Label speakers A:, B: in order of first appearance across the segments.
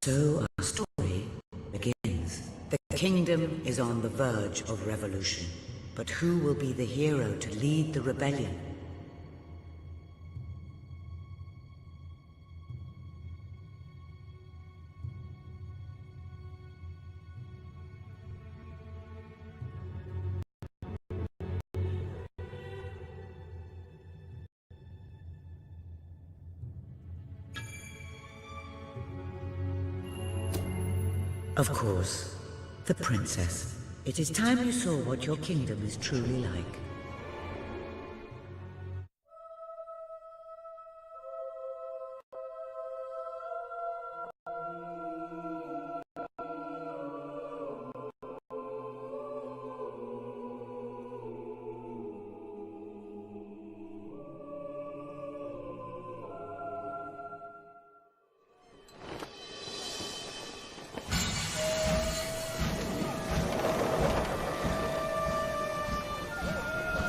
A: So our story begins. The kingdom is on the verge of revolution, but who will be the hero to lead the rebellion? Of course, the princess. It is time you saw what your kingdom is truly like.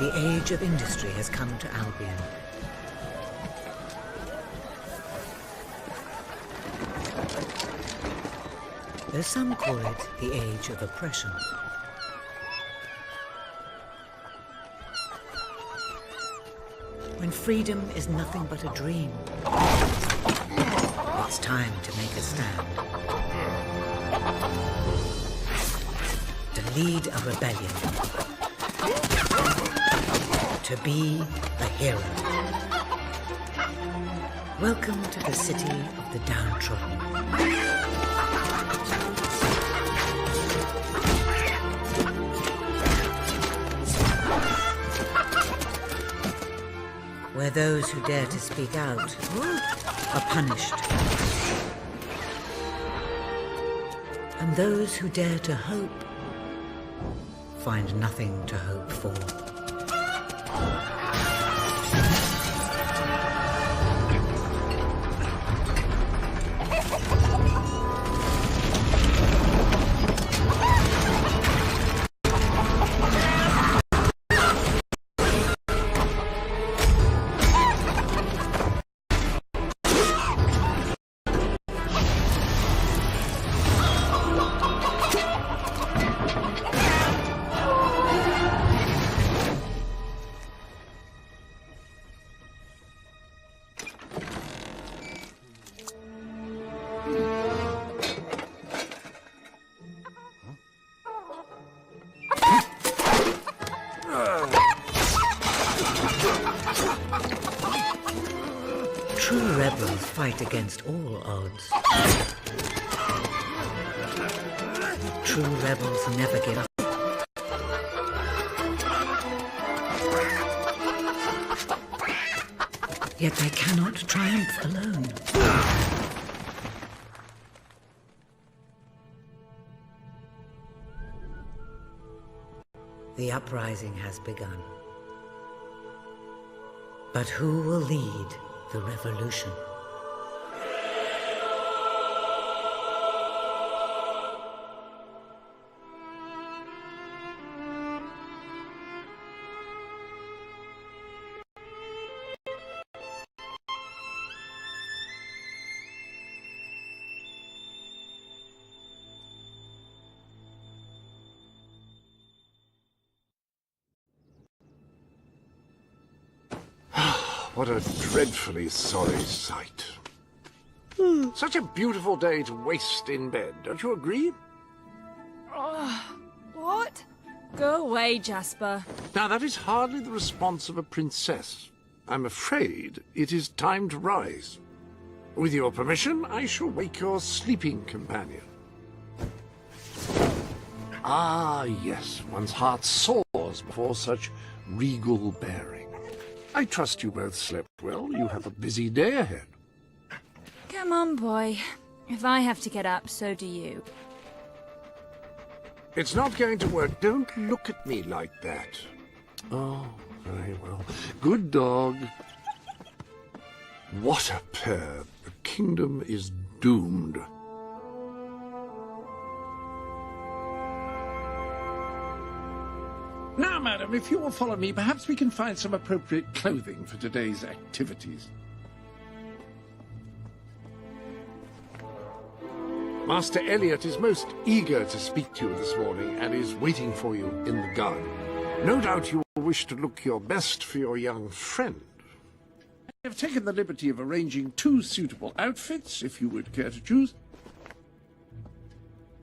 A: The age of industry has come to Albion. Though some call it the age of oppression. When freedom is nothing but a dream, it's time to make a stand. To lead a rebellion. To be a hero. Welcome to the city of the downtrodden. Where those who dare to speak out are punished. And those who dare to hope find nothing to hope for. True rebels fight against all odds. True rebels never give up. Yet they cannot triumph alone. The uprising has begun. But who will lead the revolution?
B: What a dreadfully sorry sight. Such a beautiful day to waste in bed, don't you agree?
C: What? Go away, Jasper.
B: Now, that is hardly the response of a princess. I'm afraid it is time to rise. With your permission, I shall wake your sleeping companion. Ah, yes, one's heart soars before such regal bearing. I trust you both slept well. You have a busy day ahead.
C: Come on, boy. If I have to get up, so do you.
B: It's not going to work. Don't look at me like that. Oh, very well. Good dog. What a pair. The kingdom is doomed. Now, madam, if you will follow me, perhaps we can find some appropriate clothing for today's activities. Master Elliot is most eager to speak to you this morning and is waiting for you in the garden. No doubt you will wish to look your best for your young friend. I have taken the liberty of arranging 2 suitable outfits, if you would care to choose.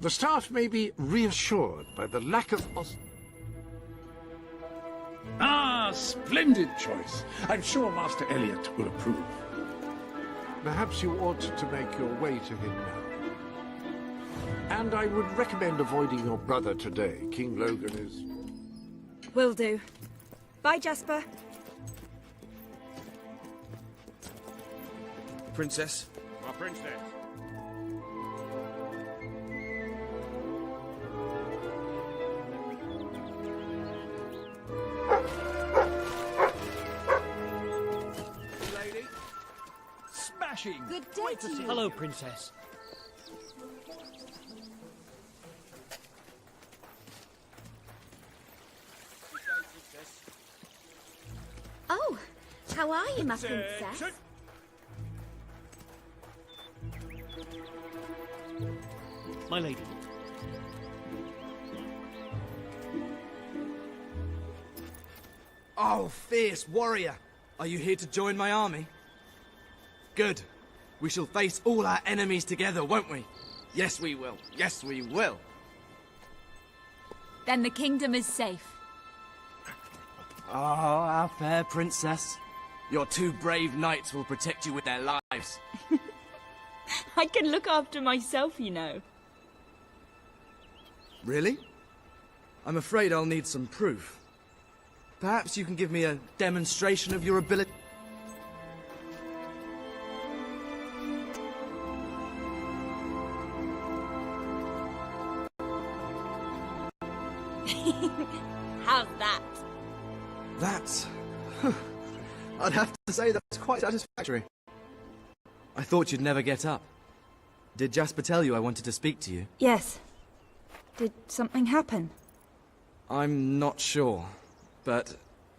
B: The staff may be reassured by the lack of... Ah, splendid choice. I'm sure Master Elliot will approve. Perhaps you ought to make your way to him now. And I would recommend avoiding your brother today. King Logan is...
C: Will do. Bye, Jasper.
D: Princess?
E: My princess.
D: Lady? Smashing!
F: Good day to you.
D: Hello, Princess.
F: Oh, how are you, my princess?
D: My lady.
G: Oh, fierce warrior! Are you here to join my army? Good. We shall face all our enemies together, won't we? Yes, we will. Yes, we will.
C: Then the kingdom is safe.
G: Oh, our fair princess. Your 2 brave knights will protect you with their lives.
C: I can look after myself, you know.
G: Really? I'm afraid I'll need some proof. Perhaps you can give me a demonstration of your ability.
C: How's that?
G: That's... I'd have to say that's quite satisfactory. I thought you'd never get up. Did Jasper tell you I wanted to speak to you?
C: Yes. Did something happen?
G: I'm not sure, but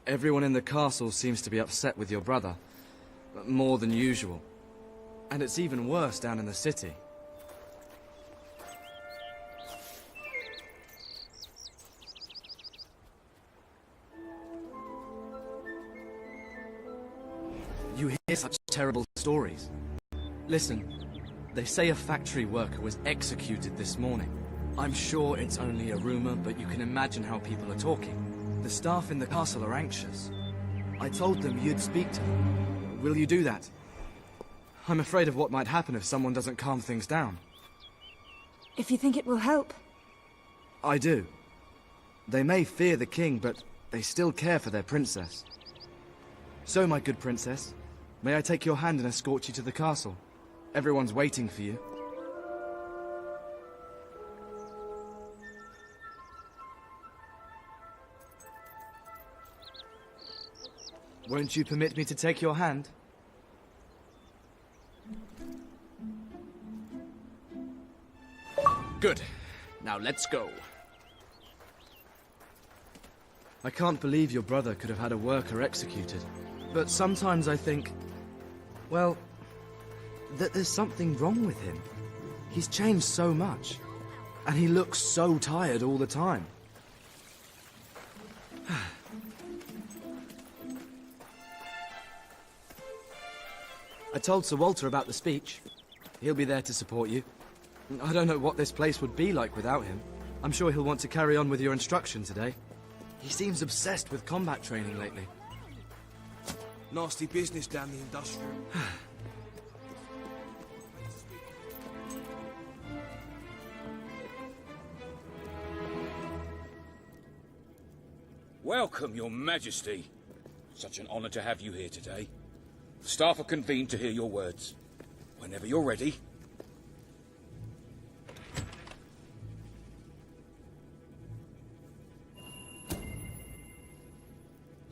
G: everyone in the castle seems to be upset with your brother. More than usual. And it's even worse down in the city. You hear such terrible stories. Listen, they say a factory worker was executed this morning. I'm sure it's only a rumor, but you can imagine how people are talking. The staff in the castle are anxious. I told them you'd speak to them. Will you do that? I'm afraid of what might happen if someone doesn't calm things down.
C: If you think it will help.
G: I do. They may fear the king, but they still care for their princess. So, my good princess, may I take your hand and escort you to the castle? Everyone's waiting for you. Won't you permit me to take your hand?
D: Good. Now let's go.
G: I can't believe your brother could have had a worker executed. But sometimes I think, well, that there's something wrong with him. He's changed so much. And he looks so tired all the time. I told Sir Walter about the speech. He'll be there to support you. I don't know what this place would be like without him. I'm sure he'll want to carry on with your instruction today. He seems obsessed with combat training lately.
D: Nasty business down the industrial.
E: Welcome, Your Majesty. Such an honor to have you here today. The staff are convened to hear your words. Whenever you're ready.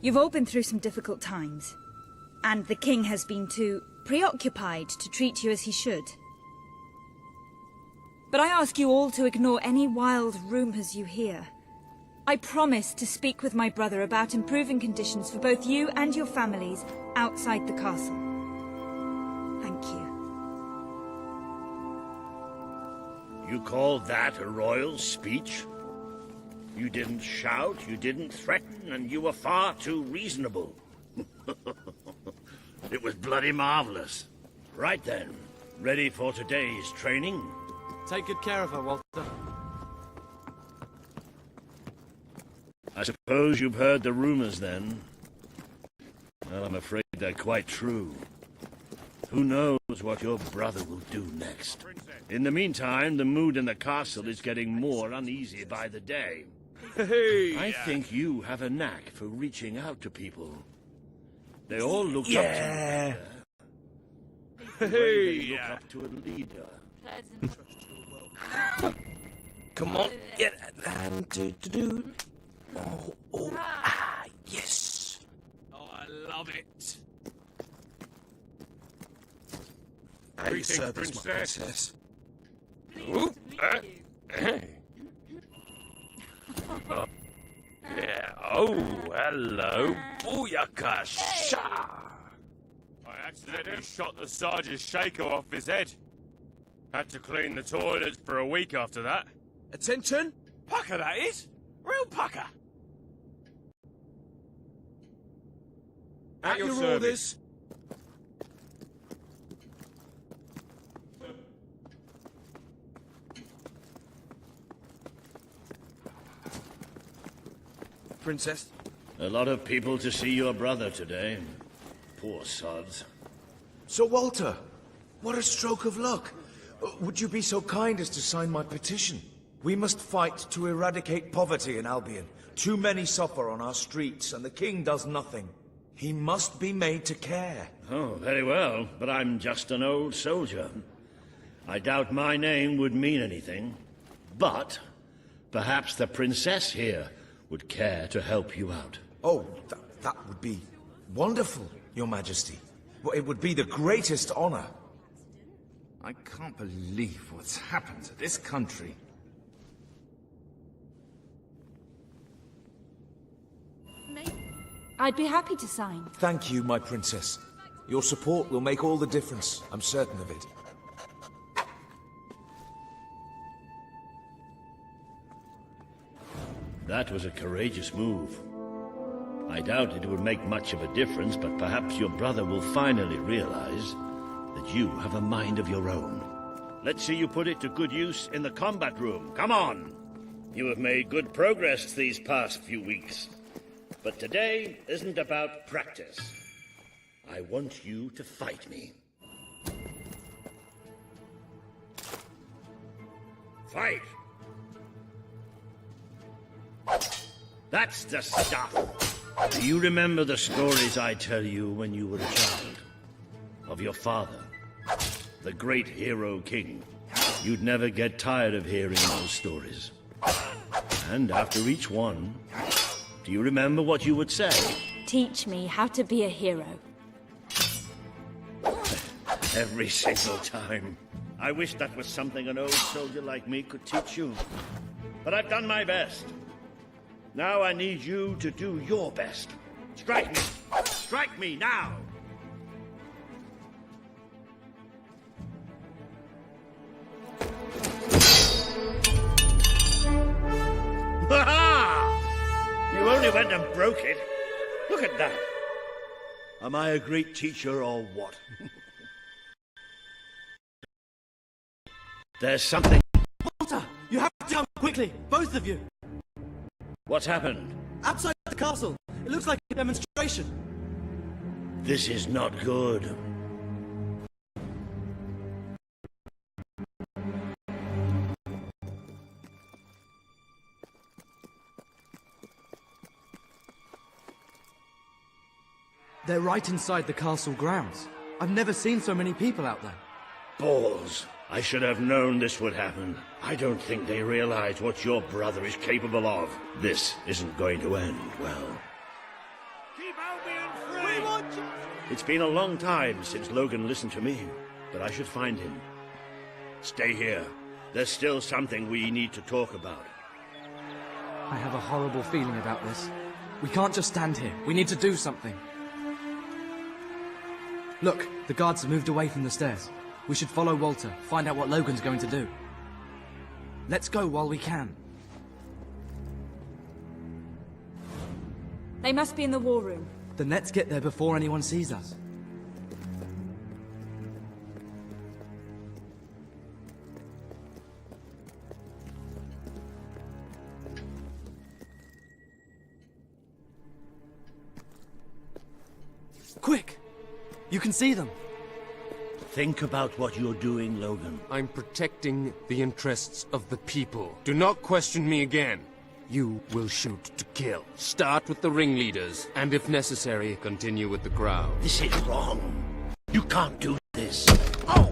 C: You've all been through some difficult times. And the king has been too preoccupied to treat you as he should. But I ask you all to ignore any wild rumors you hear. I promise to speak with my brother about improving conditions for both you and your families outside the castle. Thank you.
H: You call that a royal speech? You didn't shout, you didn't threaten, and you were far too reasonable. It was bloody marvelous. Right then, ready for today's training?
G: Take good care of her, Walter.
H: I suppose you've heard the rumors then? Well, I'm afraid they're quite true. Who knows what your brother will do next? In the meantime, the mood in the castle is getting more uneasy by the day. I think you have a knack for reaching out to people. They all look up to you. They look up to a leader.
D: Come on, get that hand to do. Yes. Oh, I love it.
H: Greetings, princess.
D: Ooh, yeah. Oh, hello. Booyaka sha!
I: I accidentally shot the sergeant's shaker off his head. Had to clean the toilets for a week after that.
D: Attention, pucker that is. Real pucker. At your orders. Princess?
H: A lot of people to see your brother today. Poor sods.
J: Sir Walter, what a stroke of luck. Would you be so kind as to sign my petition? We must fight to eradicate poverty in Albion. Too many suffer on our streets, and the king does nothing. He must be made to care.
H: Oh, very well, but I'm just an old soldier. I doubt my name would mean anything. But perhaps the princess here would care to help you out.
J: Oh, that would be wonderful, Your Majesty. Well, it would be the greatest honor.
K: I can't believe what's happened to this country.
C: I'd be happy to sign.
J: Thank you, my princess. Your support will make all the difference. I'm certain of it.
H: That was a courageous move. I doubt it would make much of a difference, but perhaps your brother will finally realize that you have a mind of your own. Let's see you put it to good use in the combat room. Come on! You have made good progress these past few weeks. But today isn't about practice. I want you to fight me. Fight! That's the stuff! Do you remember the stories I tell you when you were a child? Of your father, the great hero king. You'd never get tired of hearing those stories. And after each one, do you remember what you would say?
C: Teach me how to be a hero.
H: Every single time. I wish that was something an old soldier like me could teach you. But I've done my best. Now I need you to do your best. Strike me! Strike me now! Ha-ha! You only went and broke it. Look at that. Am I a great teacher or what? There's something...
G: Walter! You have to come quickly! Both of you!
H: What's happened?
G: Outside the castle! It looks like a demonstration!
H: This is not good.
G: They're right inside the castle grounds. I've never seen so many people out there.
H: Balls. I should have known this would happen. I don't think they realize what your brother is capable of. This isn't going to end well. Keep Albion free! We want you! It's been a long time since Logan listened to me, but I should find him. Stay here. There's still something we need to talk about.
G: I have a horrible feeling about this. We can't just stand here. We need to do something. Look, the guards have moved away from the stairs. We should follow Walter, find out what Logan's going to do. Let's go while we can.
C: They must be in the war room.
G: Then let's get there before anyone sees us. Quick! You can see them.
H: Think about what you're doing, Logan.
I: I'm protecting the interests of the people. Do not question me again. You will shoot to kill. Start with the ringleaders, and if necessary, continue with the crowd.
H: This is wrong. You can't do this. Oh!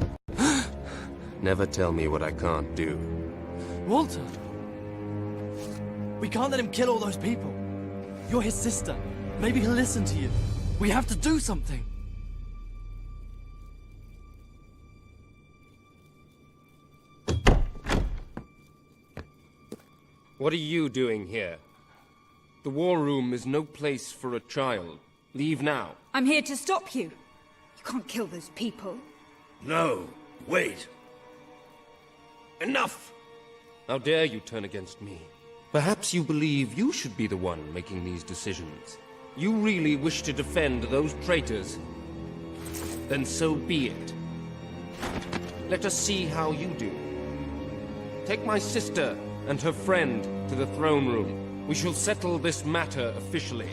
I: Never tell me what I can't do.
G: Walter! We can't let him kill all those people. You're his sister. Maybe he'll listen to you. We have to do something.
I: What are you doing here? The war room is no place for a child. Leave now.
C: I'm here to stop you. You can't kill those people.
H: No, wait. Enough!
I: How dare you turn against me? Perhaps you believe you should be the one making these decisions. You really wish to defend those traitors? Then so be it. Let us see how you do. Take my sister and her friend to the throne room. We shall settle this matter officially.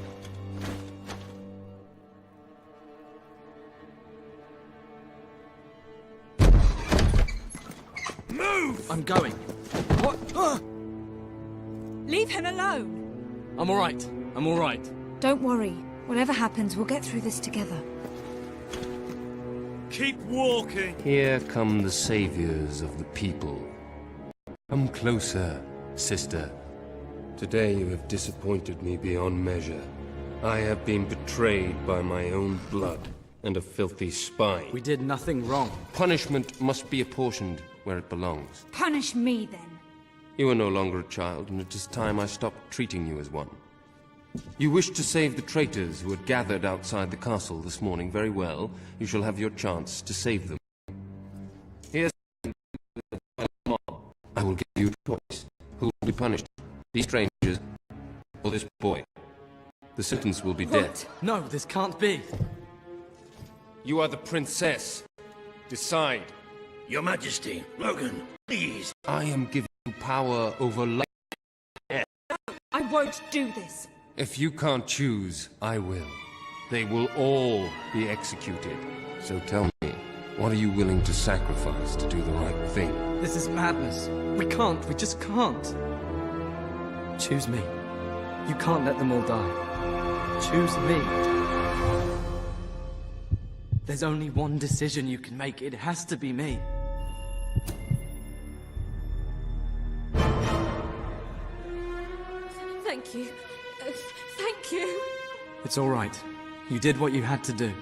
H: Move!
G: I'm going. What?
C: Leave him alone.
G: I'm alright. I'm alright.
C: Don't worry. Whatever happens, we'll get through this together.
H: Keep walking!
I: Here come the saviors of the people. Come closer, sister. Today you have disappointed me beyond measure. I have been betrayed by my own blood and a filthy spy.
G: We did nothing wrong.
I: Punishment must be apportioned where it belongs.
C: Punish me, then.
I: You are no longer a child, and it is time I stopped treating you as one. You wish to save the traitors who had gathered outside the castle this morning. Very well. You shall have your chance to save them. Here's the mob. I will give you a choice. Who will be punished? These strangers or this boy? The sentence will be death.
G: No, this can't be.
I: You are the princess. Decide.
H: Your Majesty, Logan, please.
I: I am giving you power over life.
C: I won't do this.
I: If you can't choose, I will. They will all be executed. So tell me, what are you willing to sacrifice to do the right thing?
G: This is madness. We can't. We just can't. Choose me. You can't let them all die. Choose me. There's only one decision you can make. It has to be me.
F: Thank you. Thank you.
G: It's all right. You did what you had to do.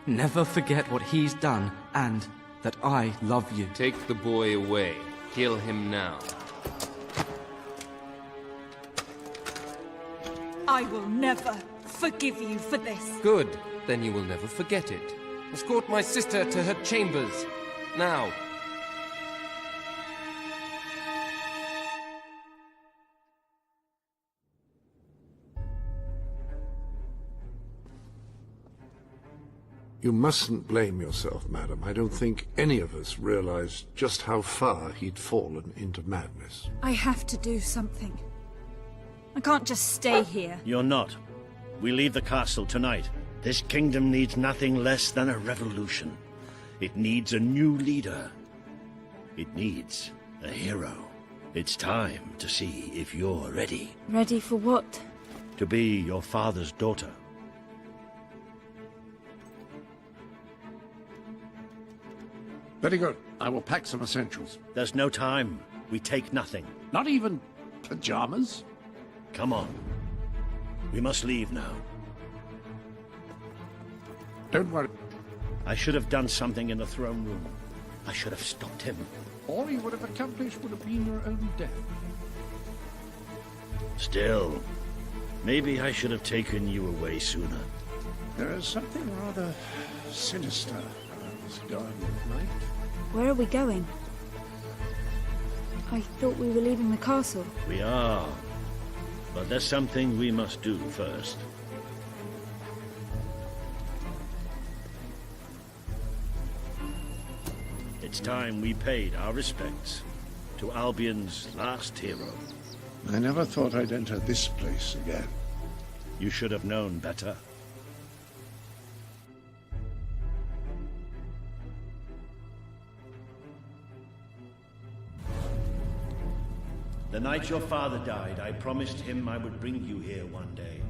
G: Never forget what he's done, and that I love you.
I: Take the boy away. Kill him now.
C: I will never forgive you for this.
I: Good. Then you will never forget it. Escort my sister to her chambers. Now.
B: You mustn't blame yourself, madam. I don't think any of us realized just how far he'd fallen into madness.
C: I have to do something. I can't just stay here.
H: You're not. We leave the castle tonight. This kingdom needs nothing less than a revolution. It needs a new leader. It needs a hero. It's time to see if you're ready.
C: Ready for what?
H: To be your father's daughter.
B: Very good. I will pack some essentials.
H: There's no time. We take nothing.
B: Not even pajamas?
H: Come on. We must leave now.
B: Don't worry.
H: I should have done something in the throne room. I should have stopped him.
B: All you would have accomplished would have been your own death.
H: Still, maybe I should have taken you away sooner.
B: There is something rather sinister around this garden at night.
C: Where are we going? I thought we were leaving the castle.
H: We are. But there's something we must do first. It's time we paid our respects to Albion's last hero.
B: I never thought I'd enter this place again.
H: You should have known better. The night your father died, I promised him I would bring you here one day,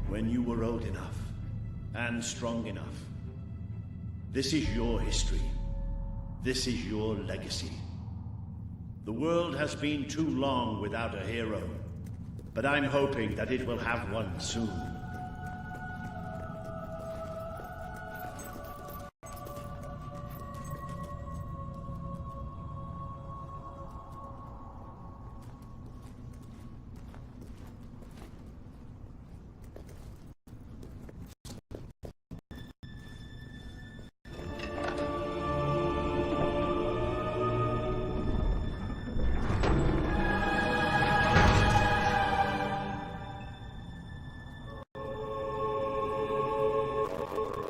H: when you were old enough and strong enough. This is your history. This is your legacy. The world has been too long without a hero, but I'm hoping that it will have one soon.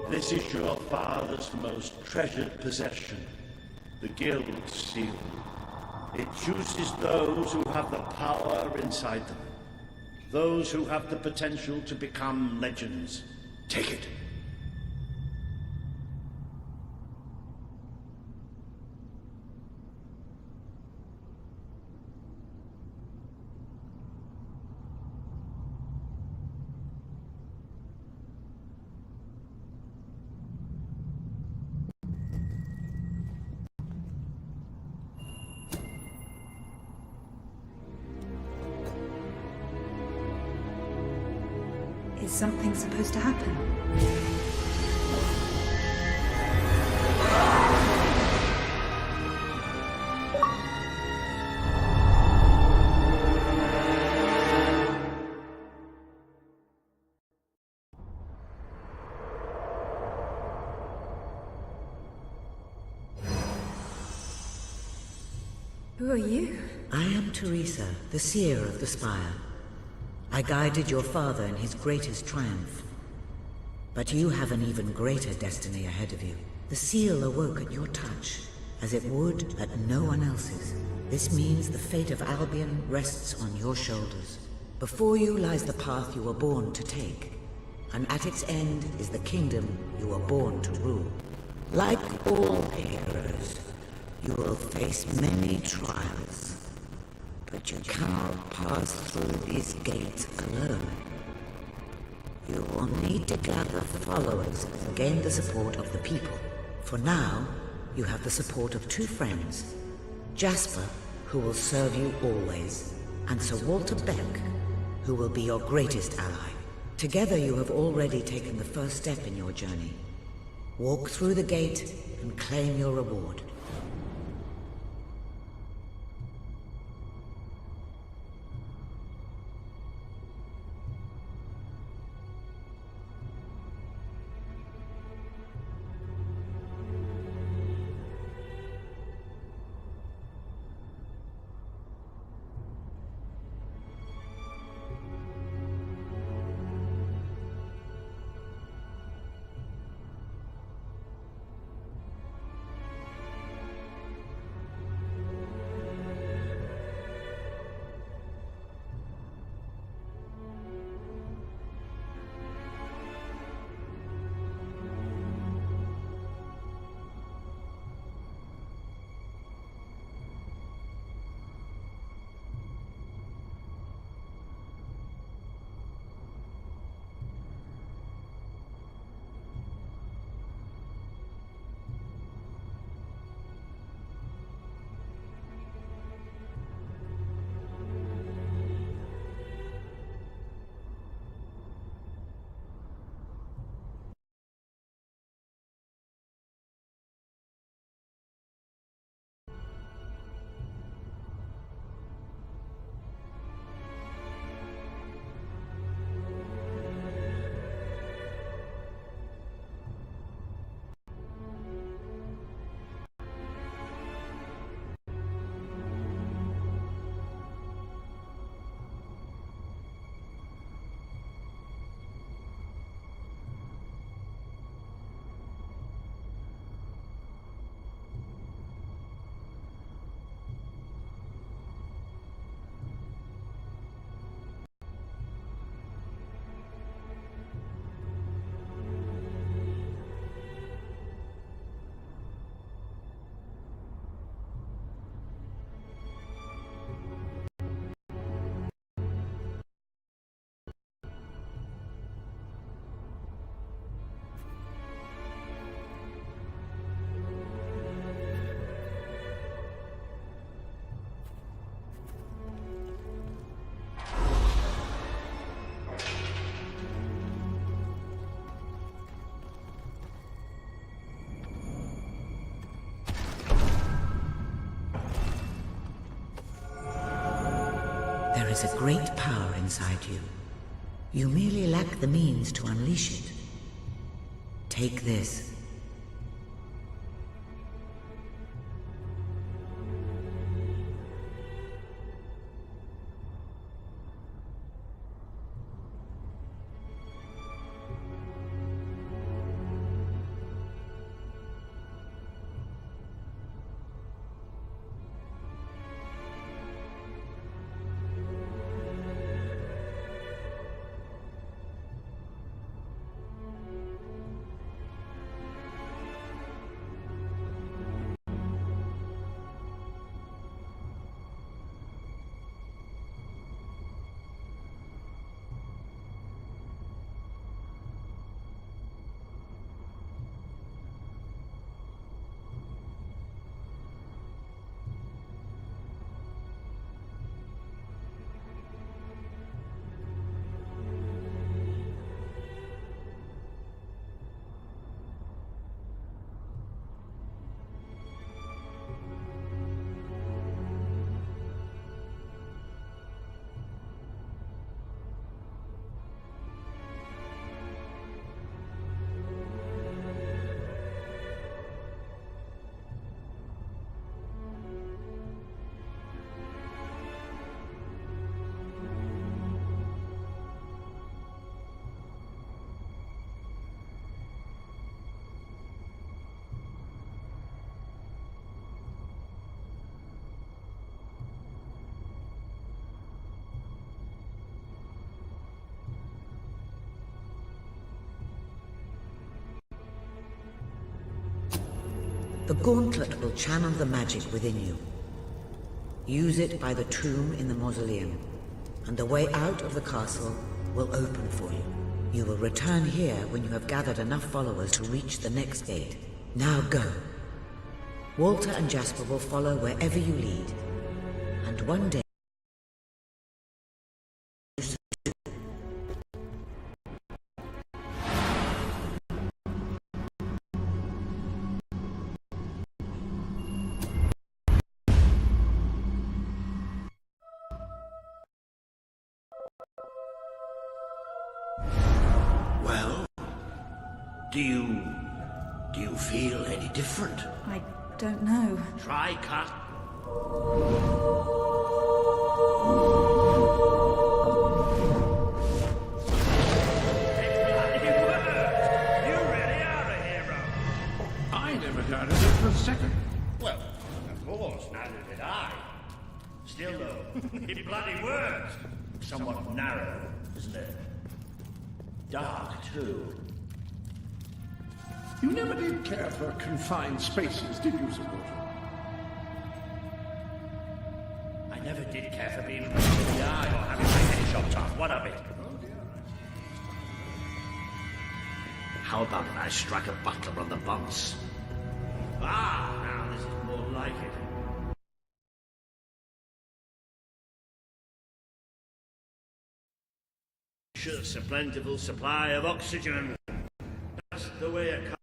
H: This is your father's most treasured possession, the Guild Seal. It chooses those who have the power inside them, those who have the potential to become legends. Take it.
C: Is something supposed to happen? Who are you?
A: I am Teresa, the seer of the spire. I guided your father in his greatest triumph. But you have an even greater destiny ahead of you. The seal awoke at your touch, as it would at no one else's. This means the fate of Albion rests on your shoulders. Before you lies the path you were born to take, and at its end is the kingdom you were born to rule. Like all heroes, you will face many trials. But you cannot pass through these gates alone. You will need to gather followers and gain the support of the people. For now, you have the support of two friends. Jasper, who will serve you always, and Sir Walter Beck, who will be your greatest ally. Together you have already taken the first step in your journey. Walk through the gate and claim your reward. is a great power inside you. You merely lack the means to unleash it. Take this. The gauntlet will channel the magic within you. Use it by the tomb in the mausoleum, and the way out of the castle will open for you. You will return here when you have gathered enough followers to reach the next gate. Now go. Walter and Jasper will follow wherever you lead, and one day
B: Well, do you feel any different?
C: I don't know.
B: Try cut.
K: I never doubted it for a second.
H: Well, of course, neither did I. Still, though, it bloody works. Somewhat narrow, isn't it? Dark, too.
B: You never did care for confined spaces, did you, Sir Walter?
H: I never did care for being punched in the eye or having my head chopped off. What of it? How about I strike a butler on the bumps? Ah, now this is more like it. Ensures a plentiful supply of oxygen. That's the way a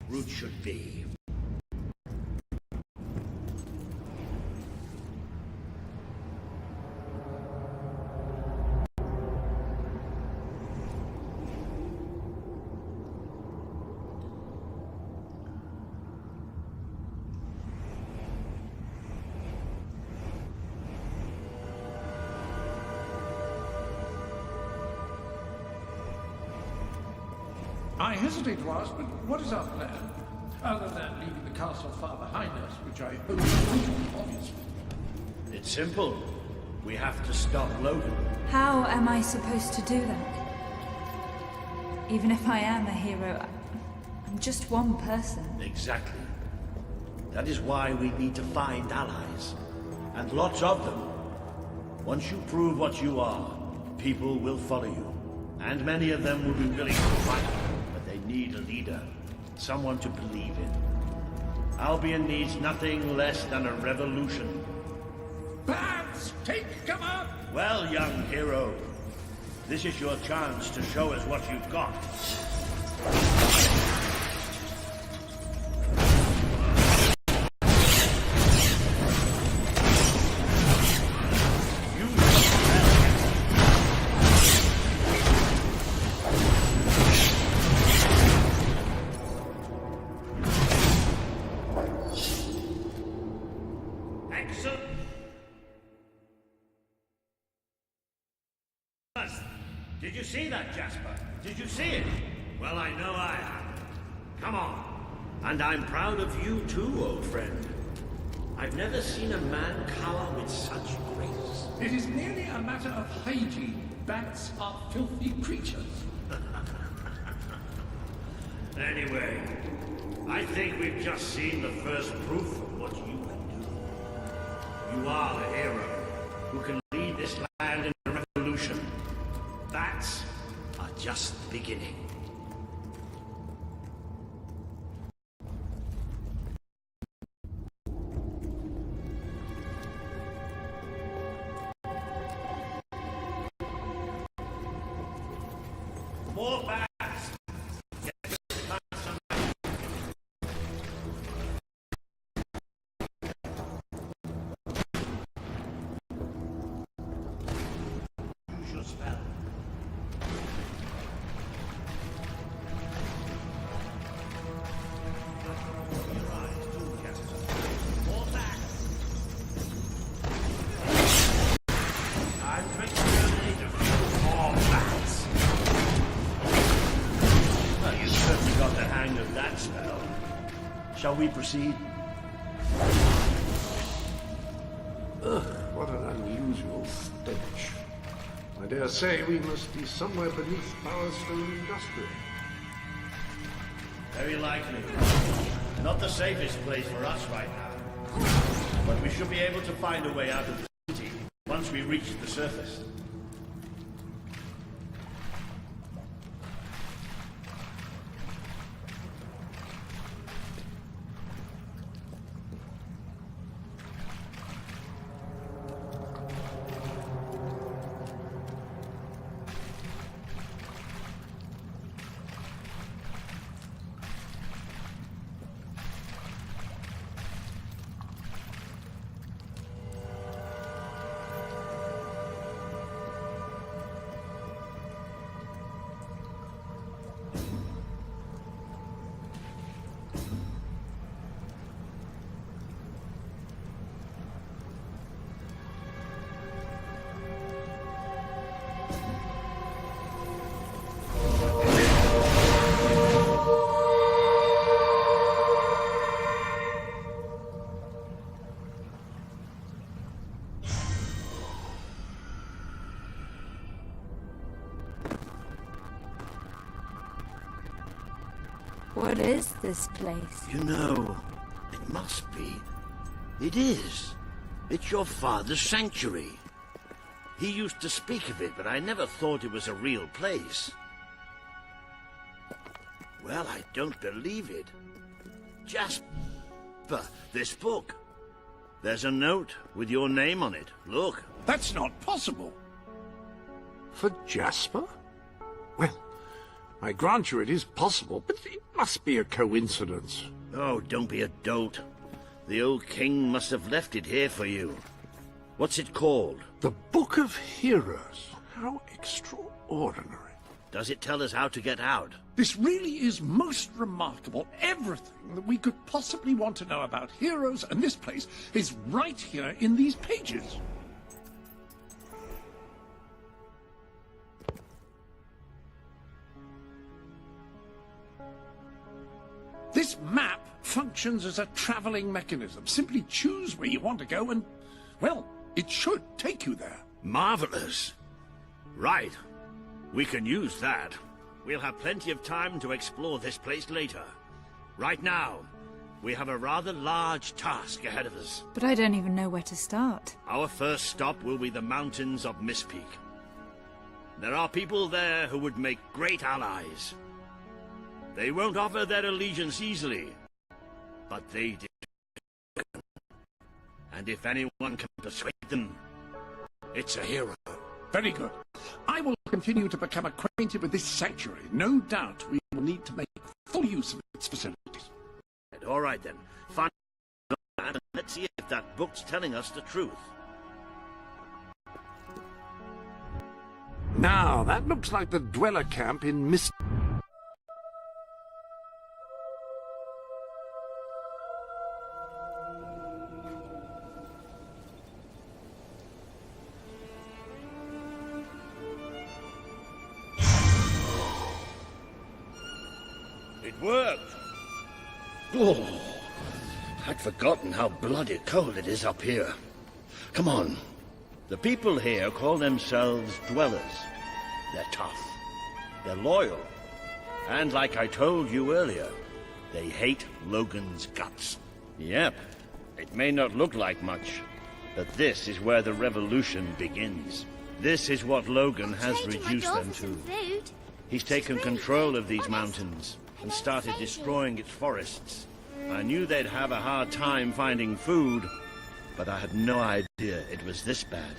H: route should be.
B: I hesitate to ask, but what is our plan? Other than leaving the castle far behind us, which I hope we do, obviously.
H: It's simple. We have to stop Logan.
C: How am I supposed to do that? Even if I am a hero, I'm just one person.
H: Exactly. That is why we need to find allies. And lots of them. Once you prove what you are, people will follow you. And many of them will be willing to fight. But they need a leader. Someone to believe in. Albion needs nothing less than a revolution.
B: Bats, take cover!
H: Well, young hero, this is your chance to show us what you've got. Did you see that, Jasper? Did you see it? Well, I know I have. Come on. And I'm proud of you too, old friend. I've never seen a man cower with such grace.
L: It is merely a matter of hygiene. Bats are filthy creatures.
H: Anyway, I think we've just seen the first proof of what you can do. You are a hero who can lead this land in a revolution. Bats are just beginning. More bats! Use your spell. Your eyes do get it. More bats! I'm trying to eliminate a few more bats. Well, you certainly got the hang of that spell. Shall we proceed?
B: Ugh, what an unusual stench. I dare say we must be somewhere beneath Power Stone Industrial.
H: Very likely. Not the safest place for us right now. But we should be able to find a way out of the city once we reach the surface.
C: What is this place?
H: You know, it must be. It is. It's your father's sanctuary. He used to speak of it, but I never thought it was a real place. Well, I don't believe it. Jasper, this book. There's a note with your name on it. Look.
B: That's not possible. For Jasper? Well, I grant you it is possible, but it must be a coincidence.
H: Oh, don't be a dolt. The old king must have left it here for you. What's it called?
B: The Book of Heroes. How extraordinary.
H: Does it tell us how to get out?
L: This really is most remarkable. Everything that we could possibly want to know about heroes and this place is right here in these pages. This map functions as a traveling mechanism. Simply choose where you want to go and, well, it should take you there.
H: Marvelous. Right. We can use that. We'll have plenty of time to explore this place later. Right now, we have a rather large task ahead of us.
C: But I don't even know where to start.
H: Our first stop will be the mountains of Mistpeak. There are people there who would make great allies. They won't offer their allegiance easily, but they did. And if anyone can persuade them, it's a hero.
L: Very good. I will continue to become acquainted with this sanctuary. No doubt we will need to make full use of its facilities.
H: All right then. Find and let's see if that book's telling us the truth.
B: Now, that looks like the dweller camp in Mist.
H: It worked. Oh, I'd forgotten how bloody cold it is up here. Come on. The people here call themselves dwellers. They're tough. They're loyal. And like I told you earlier, they hate Logan's guts. Yep. It may not look like much, but this is where the revolution begins. This is what Logan has reduced them to. He's taken control of these mountains and started destroying its forests. I knew they'd have a hard time finding food, but I had no idea it was this bad.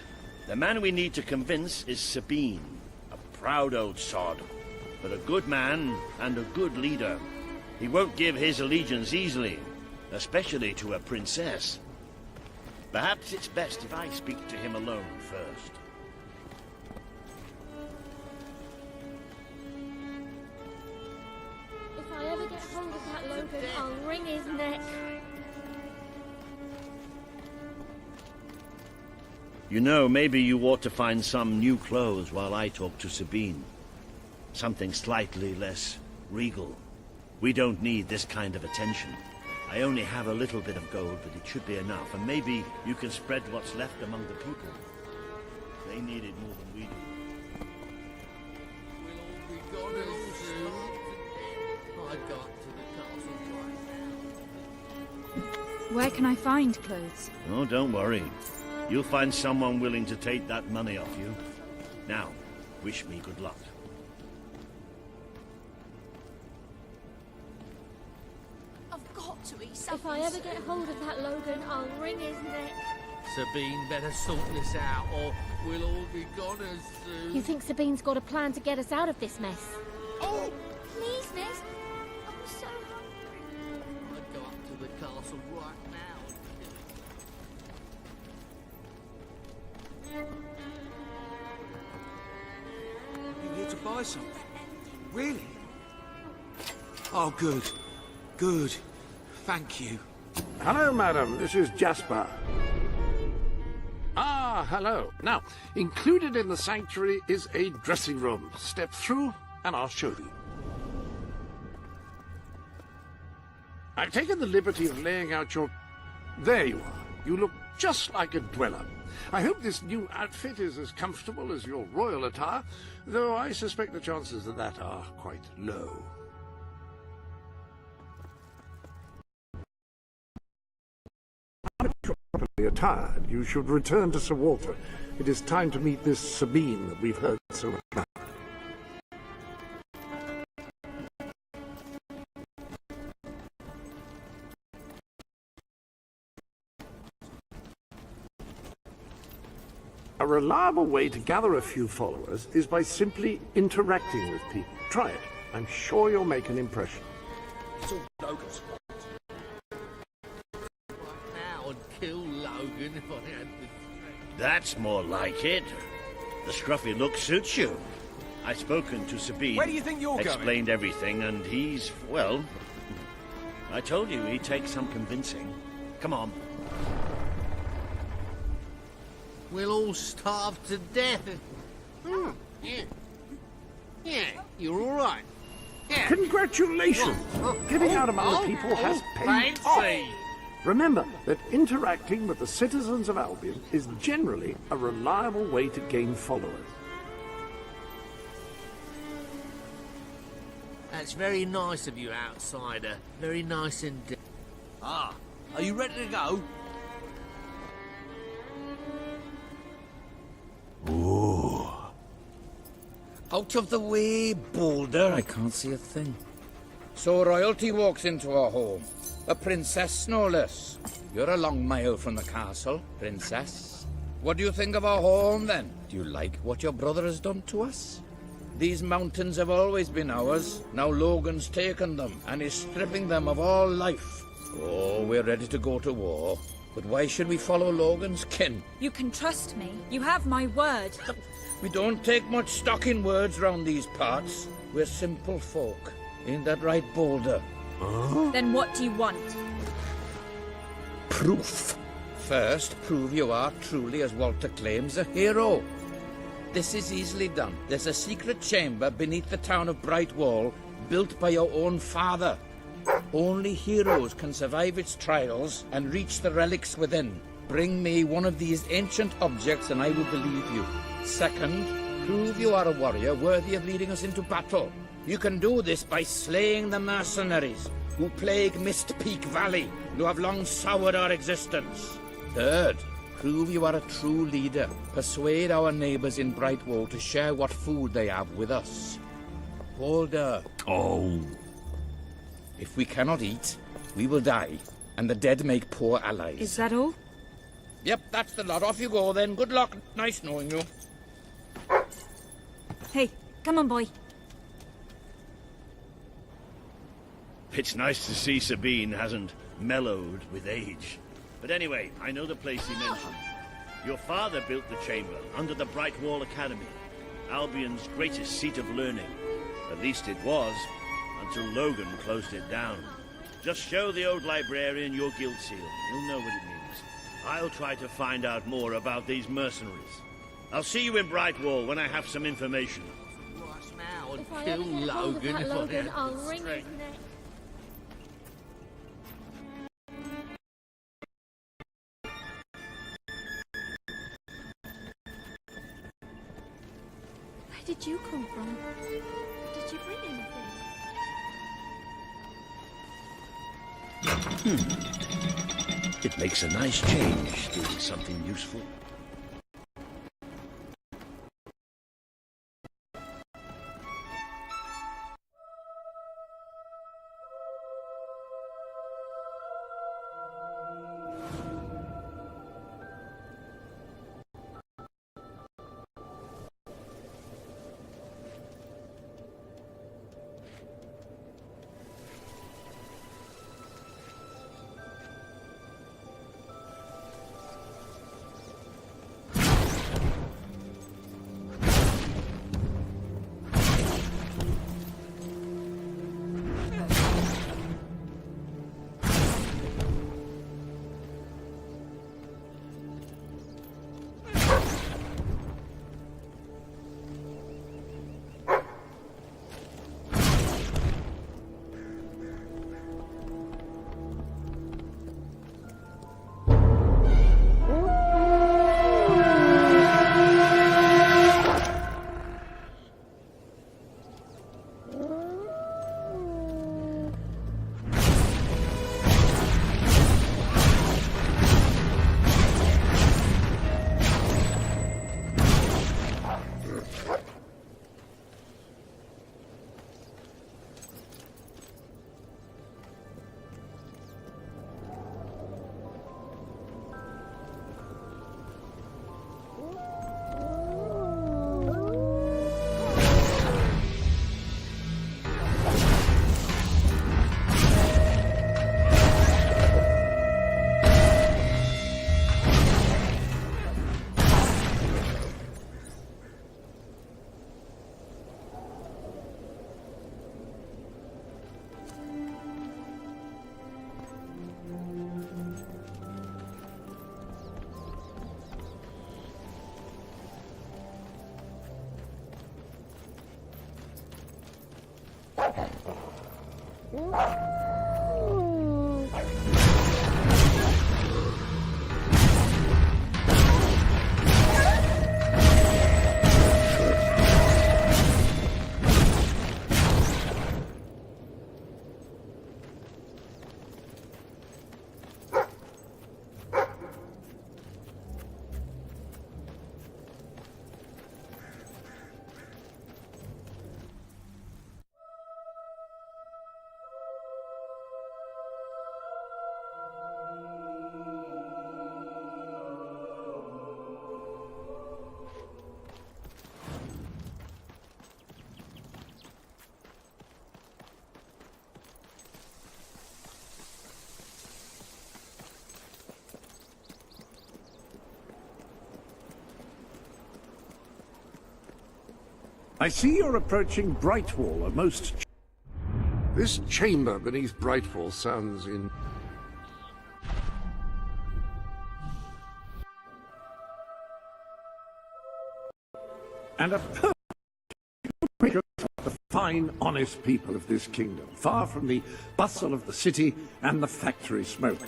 H: The man we need to convince is Sabine, a proud old sod, but a good man and a good leader. He won't give his allegiance easily, especially to a princess. Perhaps it's best if I speak to him alone first.
F: If I ever get hold of that Logan, I'll wring his neck.
H: You know, maybe you ought to find some new clothes while I talk to Sabine. Something slightly less regal. We don't need this kind of attention. I only have a little bit of gold, but it should be enough, and maybe you can spread what's left among the people. They need it more than we do.
M: We'll all be gone as soon. I got to the castle.
C: Where can I find clothes?
H: Oh, don't worry. You'll find someone willing to take that money off you. Now, wish me good luck.
F: I've got to eat something. If I ever get hold of that Logan, I'll wring his neck.
M: Sabine better sort this out, or we'll all be gone as soon.
F: You think Sabine's got a plan to get us out of this mess?
M: Oh!
F: Please, miss. I'm so hungry.
M: I'd go up to the castle right now.
D: You here to buy something? Really? Oh, good. Good. Thank you.
B: Hello, madam. This is Jasper. Ah, hello. Now, included in the sanctuary is a dressing room. Step through, and I'll show you. I've taken the liberty of laying out your... There you are. You look just like a dweller. I hope this new outfit is as comfortable as your royal attire, though I suspect the chances of that are quite low. Properly attired, you should return to Sir Walter. It is time to meet this Sabine that we've heard so much about. A reliable way to gather a few followers is by simply interacting with people. Try it. I'm sure you'll make an impression.
E: It's all Logan's fault.
M: Right now, I'd kill Logan if I had the strength.
H: That's more like it. The scruffy look suits you. I've spoken to Sabine.
D: Where do you think you're going?
H: Explained everything, and he's, well... I told you he'd take some convincing. Come on.
M: We'll all starve to death. Yeah. Yeah, you're all right. Yeah.
B: Congratulations! Getting out among the people has paid off. Remember that interacting with the citizens of Albion is generally a reliable way to gain followers.
M: That's very nice of you, outsider. Very nice indeed.
D: Ah, are you ready to go?
E: Ooh. Out of the way, Boulder. I can't see a thing. So royalty walks into our home. A princess, no less. You're a long mile from the castle, princess. What do you think of our home, then? Do you like what your brother has done to us? These mountains have always been ours. Now Logan's taken them and is stripping them of all life. Oh, we're ready to go to war. But why should we follow Logan's kin?
C: You can trust me. You have my word.
E: We don't take much stock in words round these parts. We're simple folk. Ain't that right, Boulder?
C: Then what do you want?
E: Proof. First, prove you are truly, as Walter claims, a hero. This is easily done. There's a secret chamber beneath the town of Brightwall, built by your own father. Only heroes can survive its trials and reach the relics within. Bring me one of these ancient objects and I will believe you. Second, prove you are a warrior worthy of leading us into battle. You can do this by slaying the mercenaries who plague Mist Peak Valley, who have long soured our existence. Third, prove you are a true leader. Persuade our neighbors in Brightwall to share what food they have with us. Bolder.
H: Oh.
E: If we cannot eat, we will die, and the dead make poor allies.
C: Is that all?
E: Yep, that's the lot. Off you go then. Good luck. Nice knowing you.
C: Hey, come on, boy.
H: It's nice to see Sabine hasn't mellowed with age. But anyway, I know the place he mentioned. Your father built the chamber under the Brightwall Academy, Albion's greatest seat of learning. At least it was, until Logan closed it down. Just show the old librarian your guild seal. He'll know what it means. I'll try to find out more about these mercenaries. I'll see you in Brightwall when I have some information.
M: Rush now and
F: If I
M: kill
F: ever get hold of
M: Logan
F: that
M: if I
F: Logan,
M: had
F: I'll
M: the
F: wring his
M: strength.
F: neck. Where did you come from? Did you bring anything?
H: It makes a nice change doing something useful.
L: I see you're approaching Brightwall, a most...
B: This chamber beneath Brightwall sounds in...
L: and a perfect picture of the fine, honest people of this kingdom, far from the bustle of the city and the factory smoke.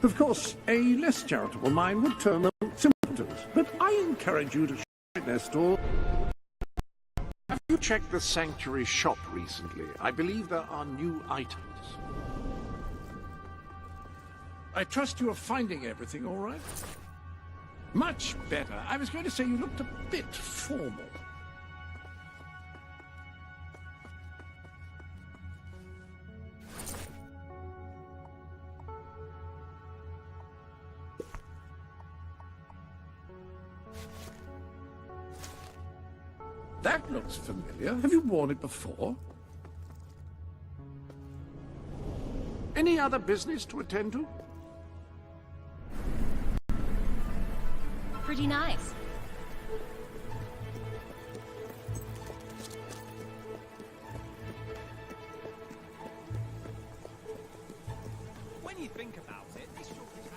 L: Of course, a less charitable mind would term them simpletons, but I encourage you to shop their store.
B: Have you checked the sanctuary shop recently? I believe there are new items.
L: I trust you are finding everything all right? Much better. I was going to say you looked a bit formal. That looks familiar. Have you worn it before?
B: Any other business to attend to?
F: Pretty nice.
N: When you think about it, this shop is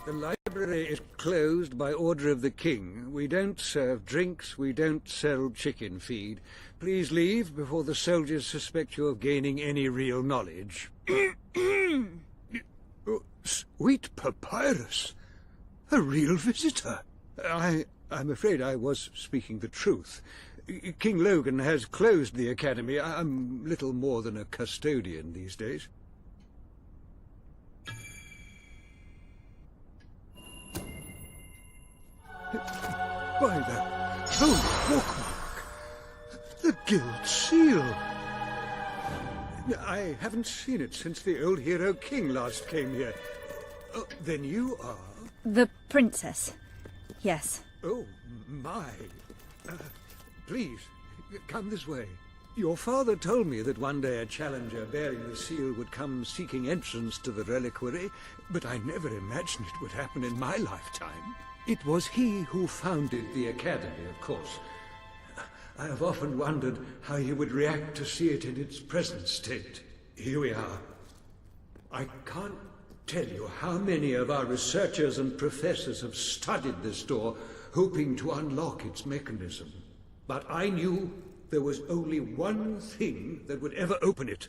O: The library is closed by order of the king. We don't serve drinks, we don't sell chicken feed. Please leave before the soldiers suspect you of gaining any real knowledge. Oh, sweet papyrus! A real visitor! I'm afraid I was speaking the truth. King Logan has closed the academy. I'm little more than a custodian these days. By that holy bookmark! The Guild Seal! I haven't seen it since the old hero king last came here. Oh, then you are...
C: The princess. Yes.
O: Oh, my. Please, come this way. Your father told me that one day a challenger bearing the seal would come seeking entrance to the reliquary, but I never imagined it would happen in my lifetime. It was he who founded the academy, of course. I have often wondered how he would react to see it in its present state. Here we are. I can't tell you how many of our researchers and professors have studied this door, hoping to unlock its mechanism. But I knew there was only one thing that would ever open it.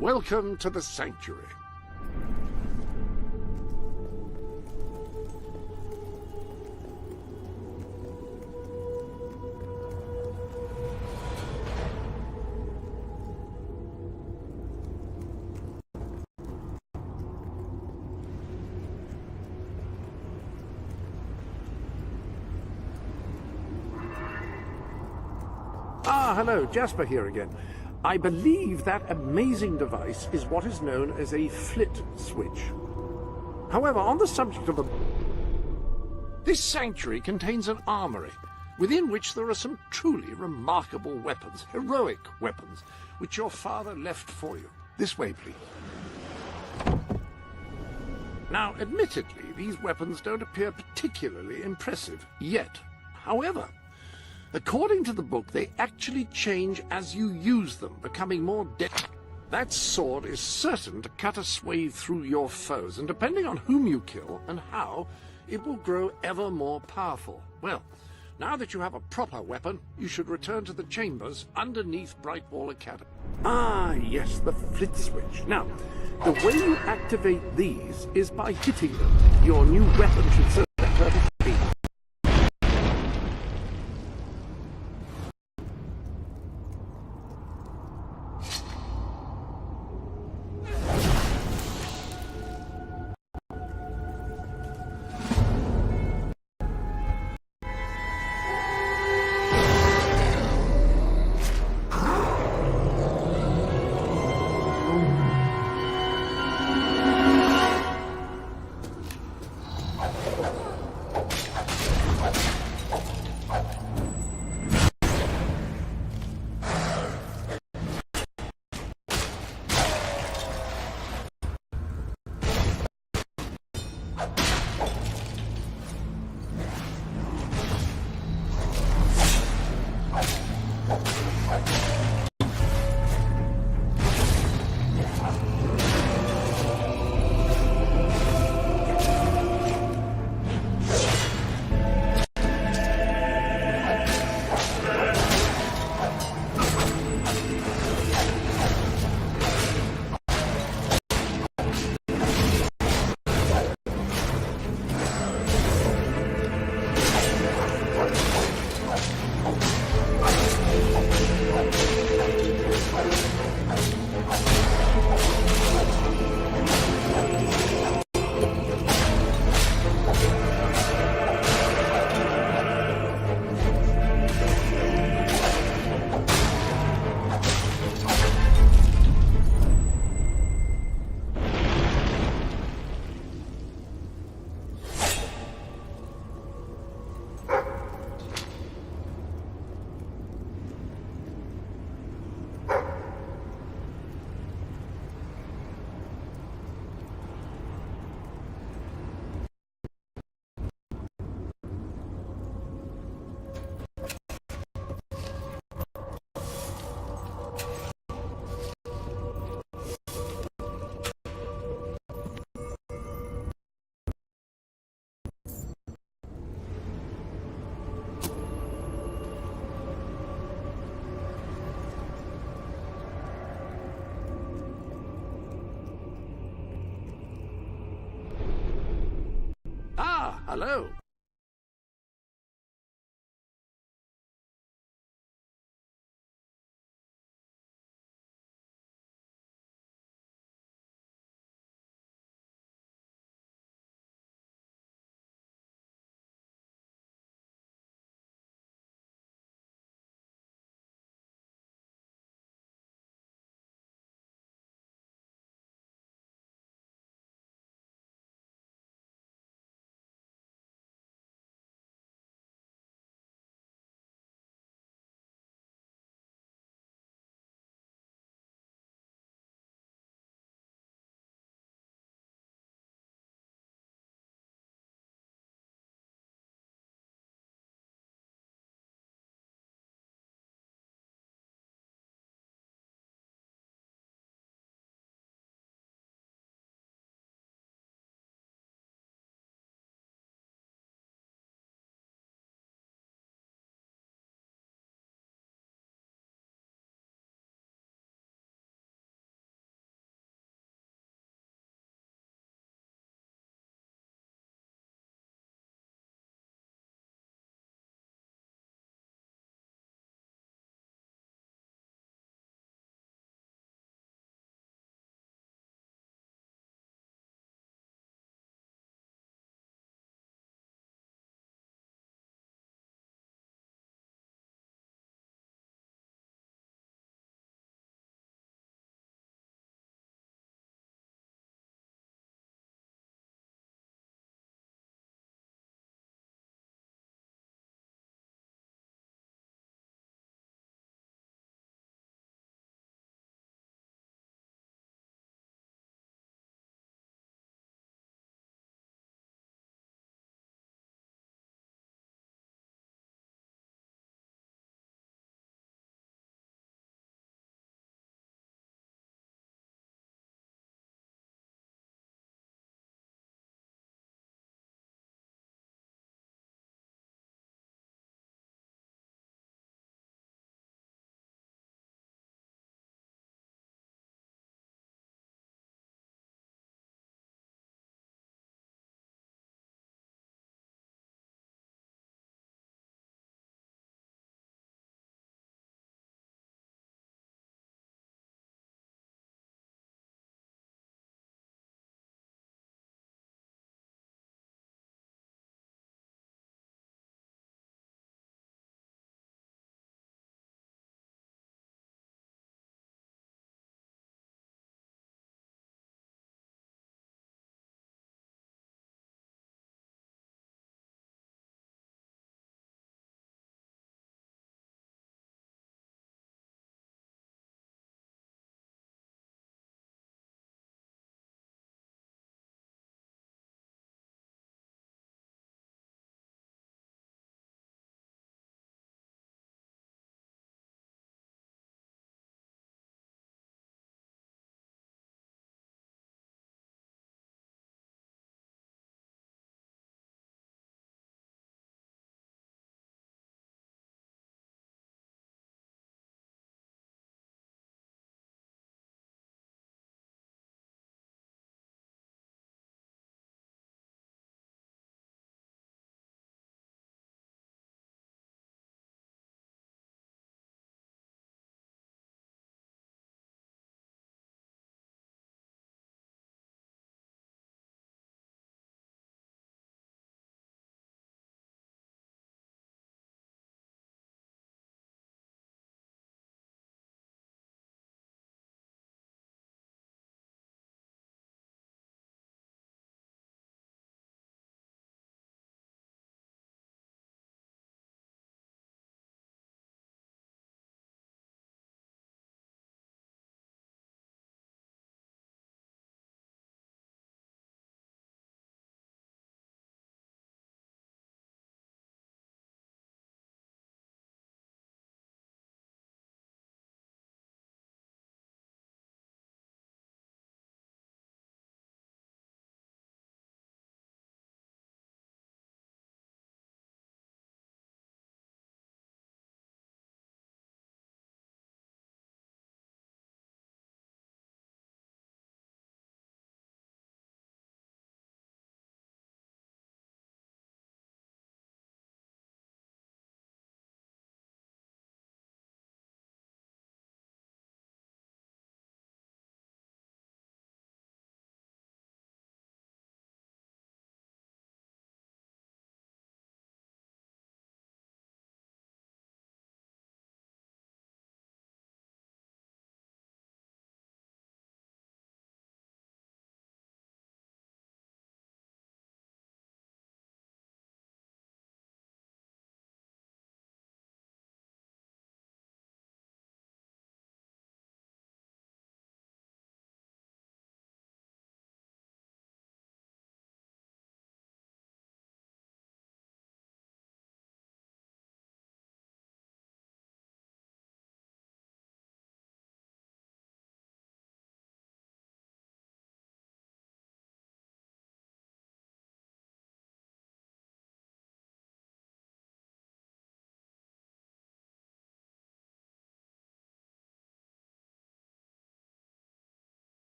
B: Welcome to the sanctuary. Ah, hello, Jasper here again. I believe that amazing device is what is known as a flit switch. However, on the subject of this sanctuary contains an armory, within which there are some truly remarkable weapons, heroic weapons, which your father left for you. This way, please. Now, admittedly, these weapons don't appear particularly impressive yet. However, according to the book, they actually change as you use them, becoming more deadly. That sword is certain to cut a swathe through your foes, and depending on whom you kill and how, it will grow ever more powerful. Well, Now that you have a proper weapon, you should return to the chambers underneath Brightwall Academy. Ah, yes, the flit switch. Now, the way you activate these is by hitting them. Your new weapon should serve that purpose. Ah, hello.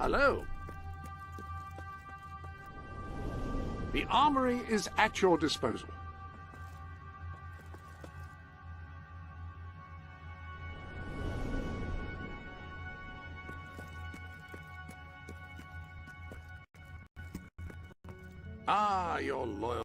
B: Hello. The armory is at your disposal. Ah, your loyal...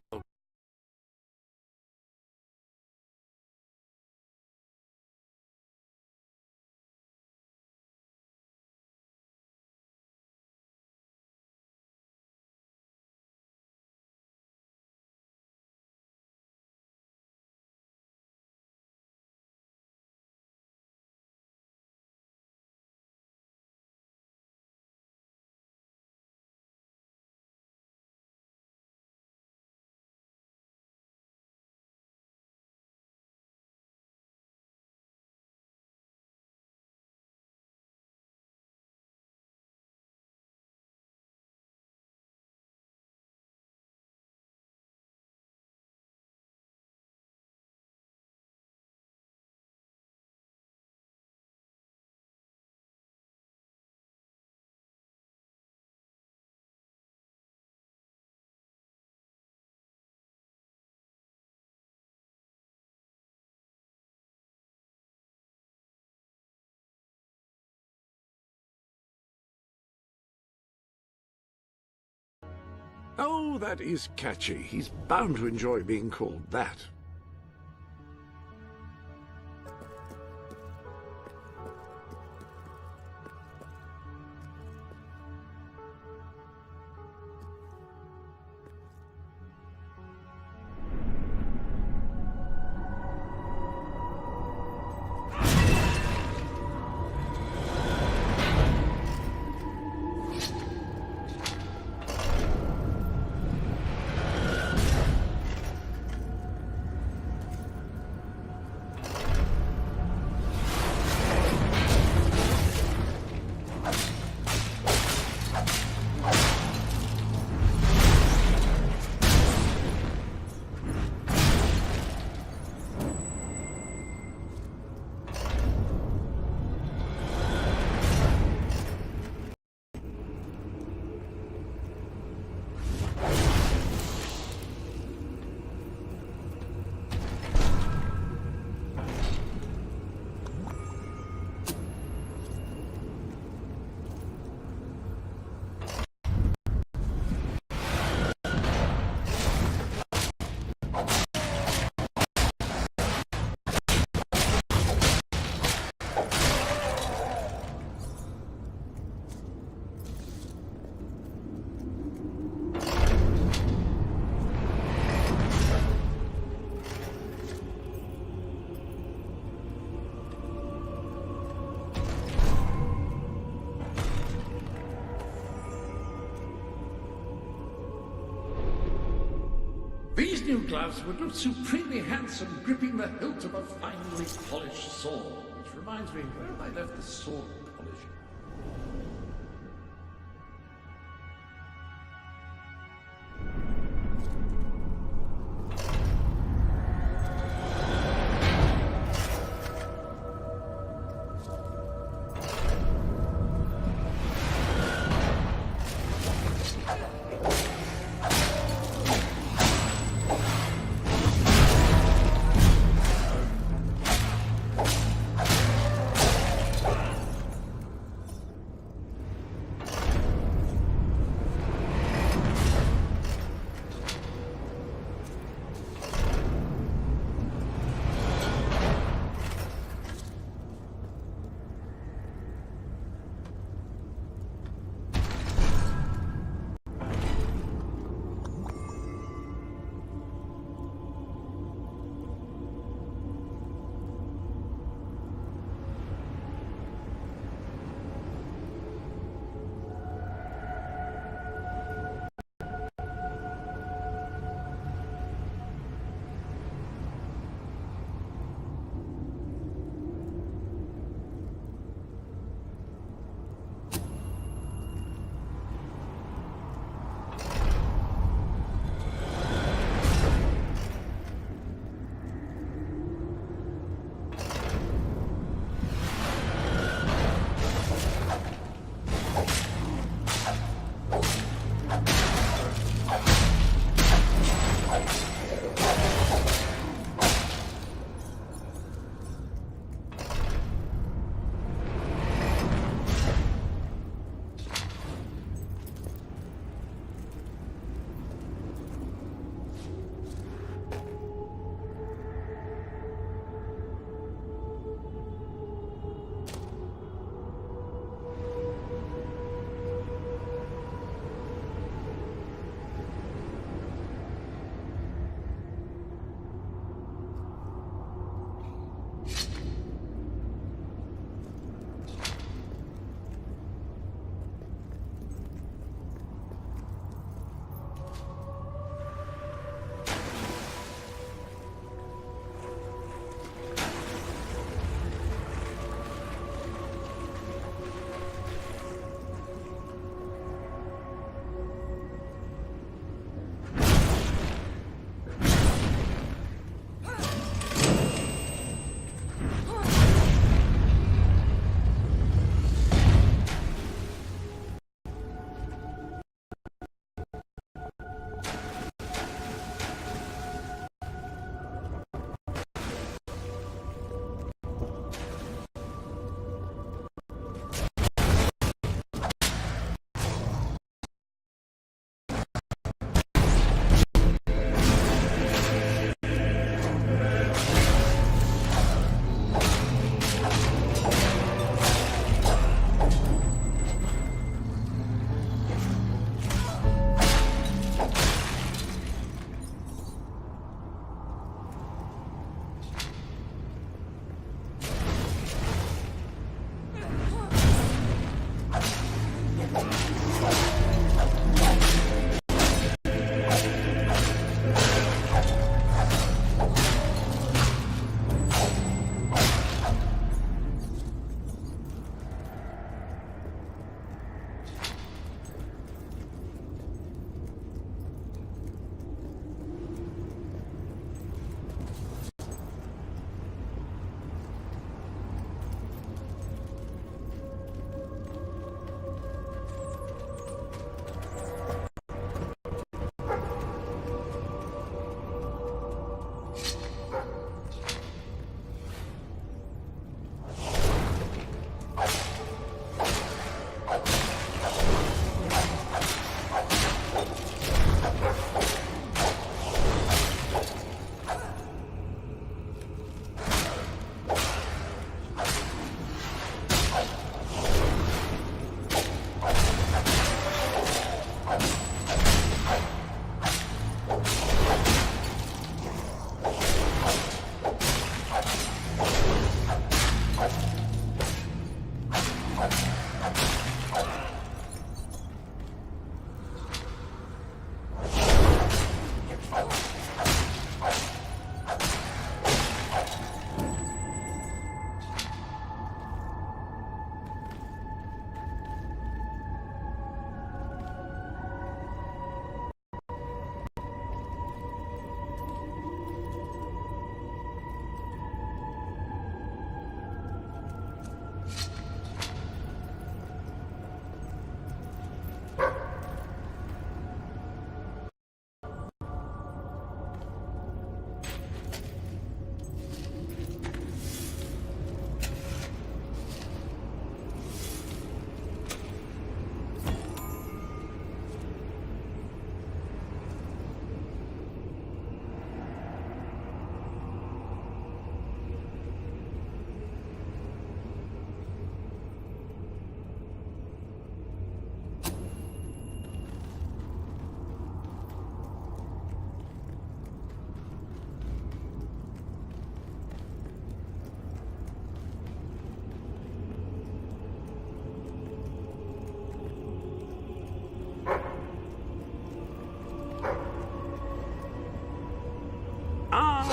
B: Oh, that is catchy. He's bound to enjoy being called that.
L: These new gloves would look supremely handsome gripping the hilt of a finely polished sword. Which reminds me, where have I left the sword polishing?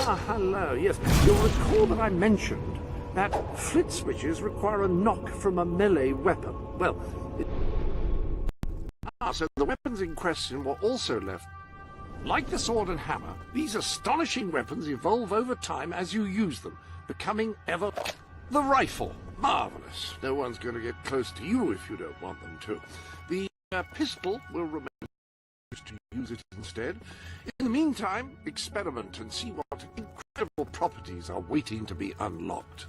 L: Ah, hello. Yes, you'll recall that I mentioned that flit switches require a knock from a melee weapon. Well, so the weapons in question were also left. Like the sword and hammer, these astonishing weapons evolve over time as you use them, becoming ever... The rifle. Marvelous. No one's going to get close to you if you don't want them to. The pistol will remain to use it instead. In the meantime, experiment and see what incredible properties are waiting to be unlocked.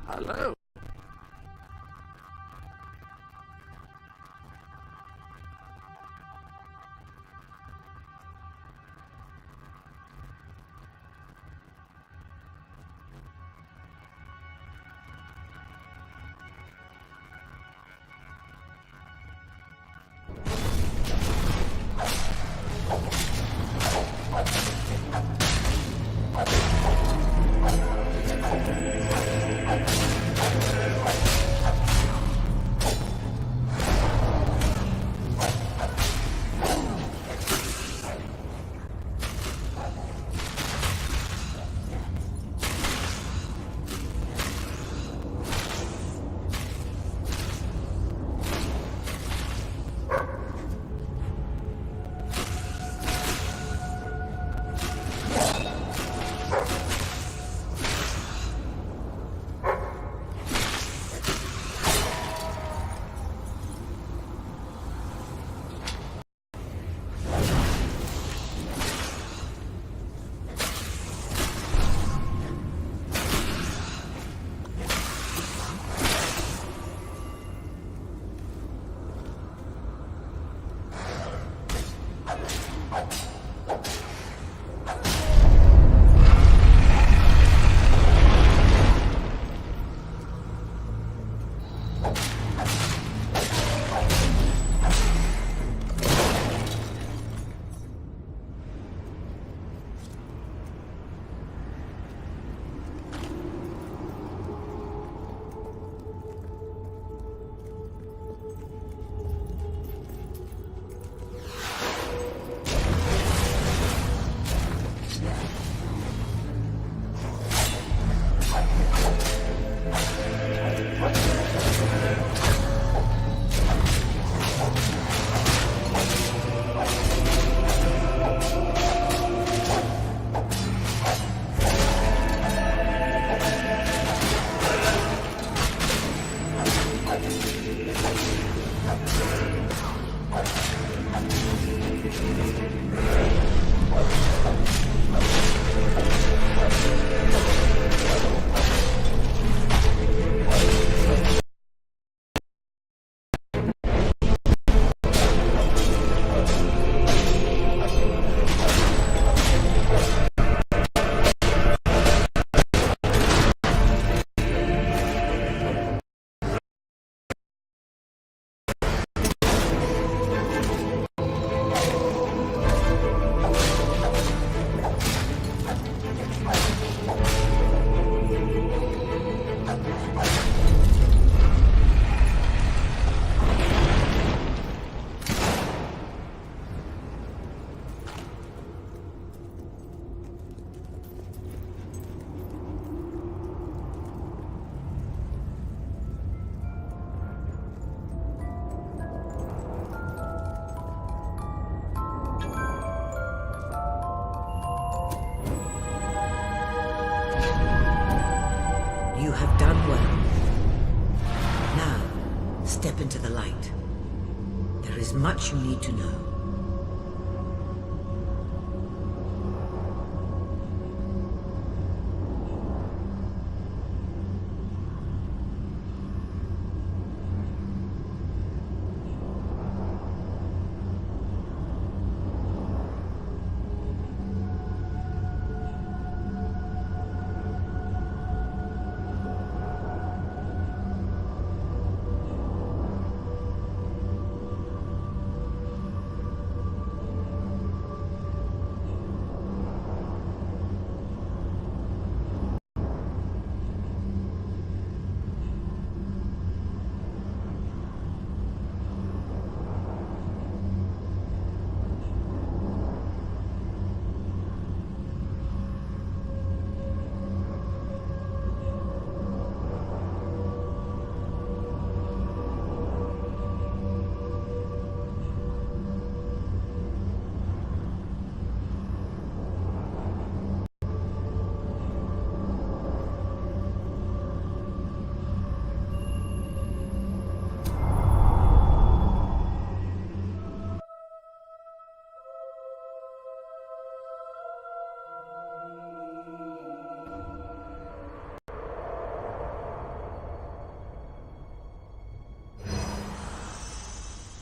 L: Hello.
A: You have done well. Now, step into the light. There is much you need to know.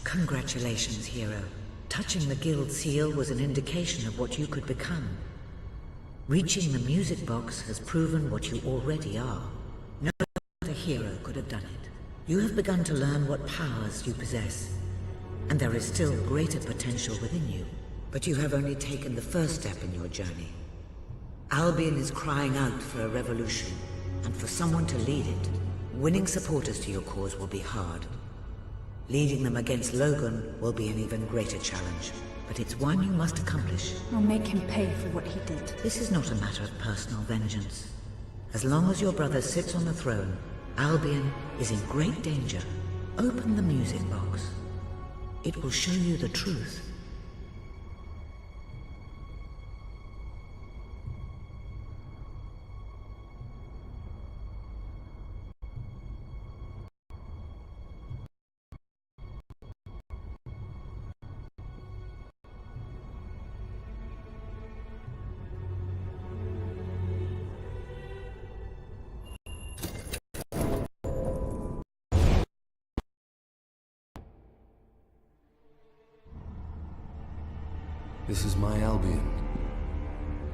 A: Congratulations, hero. Touching the guild seal was an indication of what you could become. Reaching the music box has proven what you already are. No other hero could have done it. You have begun to learn what powers you possess, and there is still greater potential within you. But you have only taken the first step in your journey. Albion is crying out for a revolution, and for someone to lead it. Winning supporters to your cause will be hard. Leading them against Logan will be an even greater challenge, but it's one you must accomplish.
C: I'll make him pay for what he did.
A: This is not a matter of personal vengeance. As long as your brother sits on the throne, Albion is in great danger. Open the music box. It will show you the truth.
I: This is my Albion.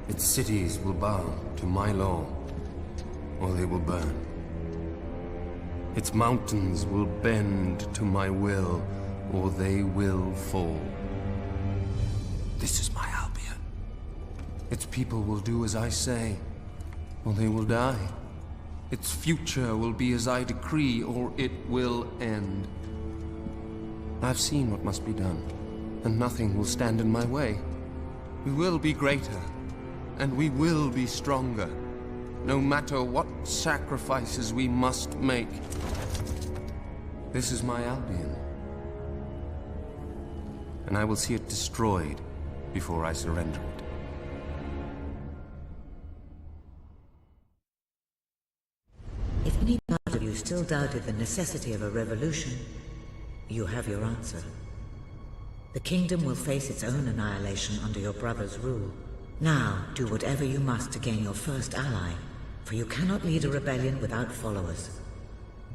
I: Its cities will bow to my law, or they will burn. Its mountains will bend to my will, or they will fall. This is my Albion. Its people will do as I say, or they will die. Its future will be as I decree, or it will end. I've seen what must be done, and nothing will stand in my way. We will be greater, and we will be stronger, no matter what sacrifices we must make. This is my Albion, and I will see it destroyed before I surrender it.
A: If any part of you still doubted the necessity of a revolution, you have your answer. The kingdom will face its own annihilation under your brother's rule. Now, do whatever you must to gain your first ally, for you cannot lead a rebellion without followers.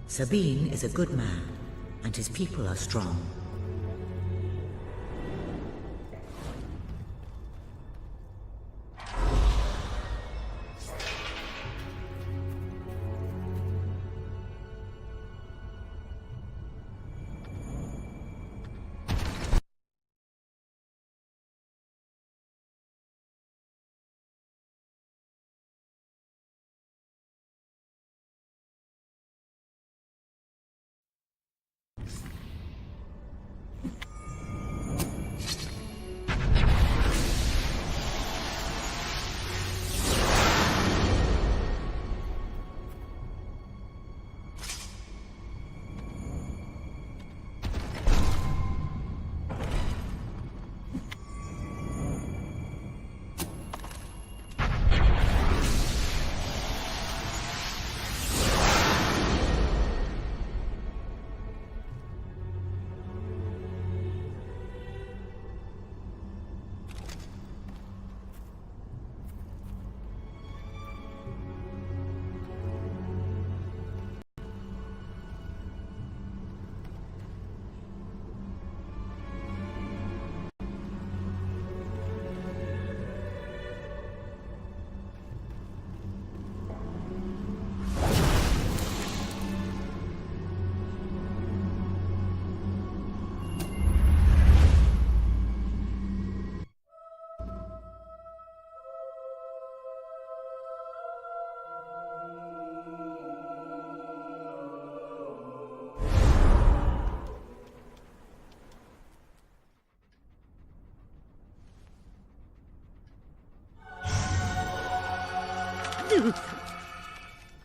A: Sabine is a good man, and his people are strong.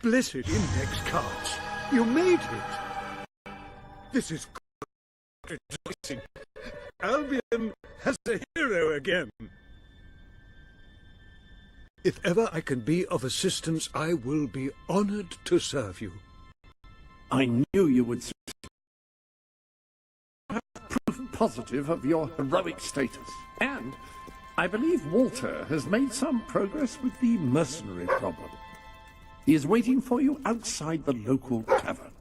O: blessed index cards. You made it. This is rejoicing. Albion has a hero again. If ever I can be of assistance, I will be honored to serve you.
L: I knew you would have proof positive of your heroic status. And I believe Walter has made some progress with the mercenary problem. He is waiting for you outside the local tavern.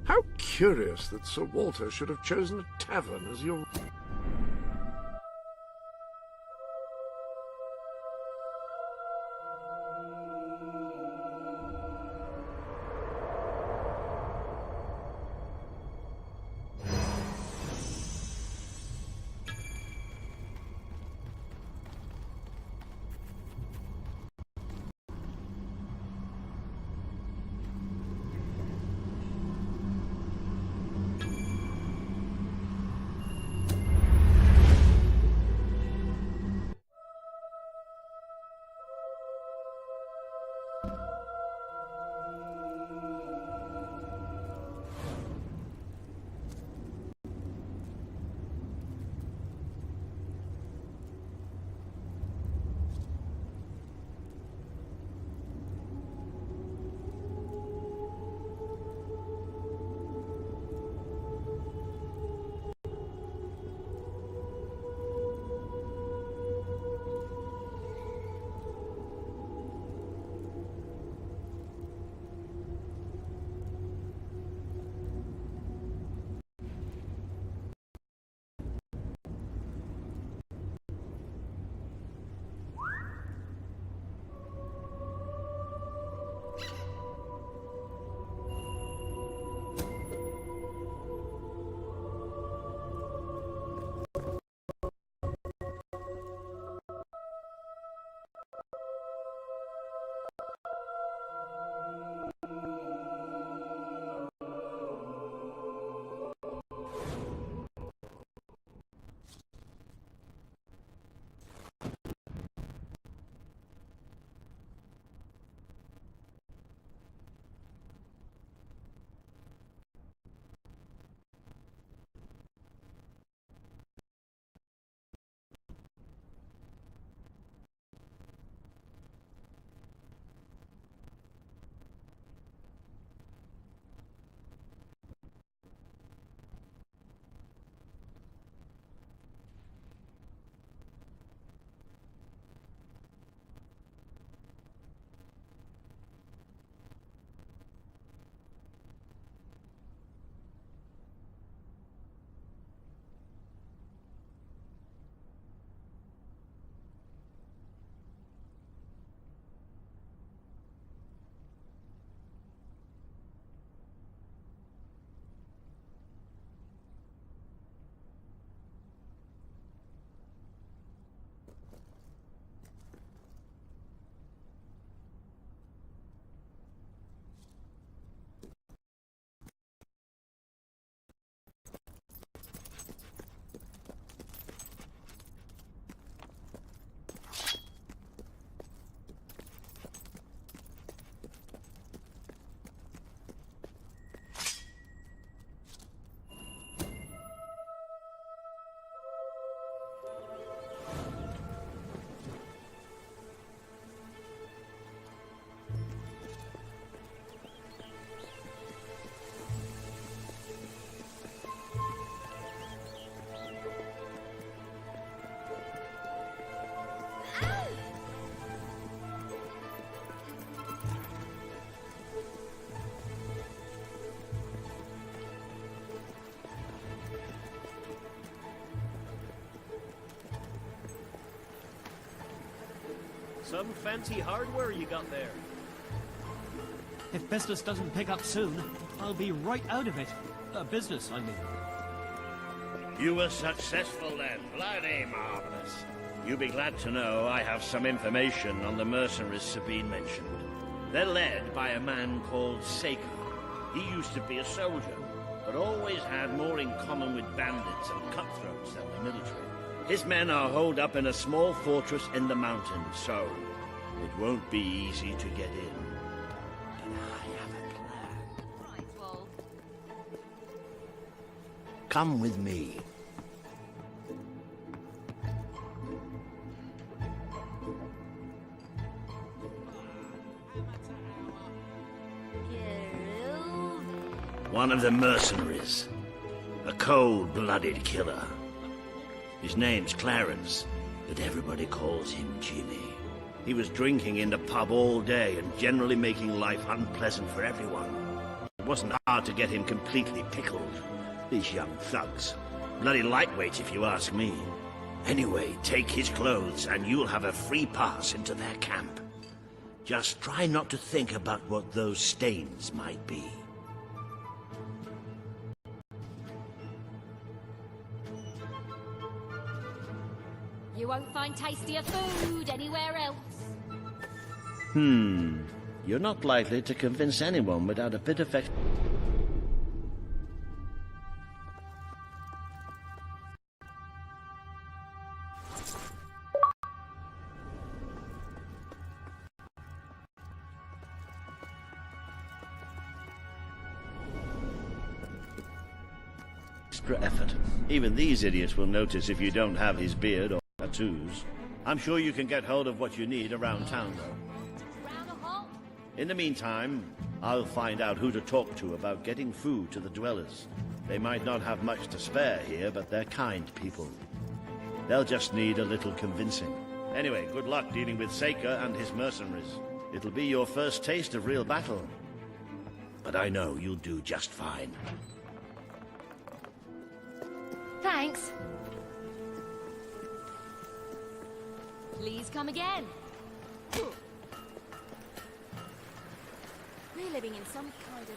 B: How curious that Sir Walter should have chosen a tavern as your...
N: Some fancy hardware you got there.
P: If business doesn't pick up soon, I'll be right out of it. Business, I mean.
H: You were successful then. Bloody marvelous. You'll be glad to know I have some information on the mercenaries Sabine mentioned. They're led by a man called Seika. He used to be a soldier, but always had more in common with bandits and cutthroats than the military. His men are holed up in a small fortress in the mountains, so it won't be easy to get in. But I have a plan.
F: Right, well,
H: Come with me. One of the mercenaries. A cold-blooded killer. His name's Clarence, but everybody calls him Jimmy. He was drinking in the pub all day and generally making life unpleasant for everyone. It wasn't hard to get him completely pickled. These young thugs. Bloody lightweight, if you ask me. Anyway, take his clothes and you'll have a free pass into their camp. Just try not to think about what those stains might be.
F: you won't find tastier food anywhere else.
H: You're not likely to convince anyone without a bit of extra effort. Even these idiots will notice if you don't have his beard or tattoos. I'm sure you can get hold of what you need around town, though. In the meantime, I'll find out who to talk to about getting food to the dwellers. They might not have much to spare here, but they're kind people. They'll just need a little convincing. Anyway, good luck dealing with Seika and his mercenaries. It'll be your first taste of real battle. But I know you'll do just fine.
F: Thanks. Please come again. We're living in some kind of...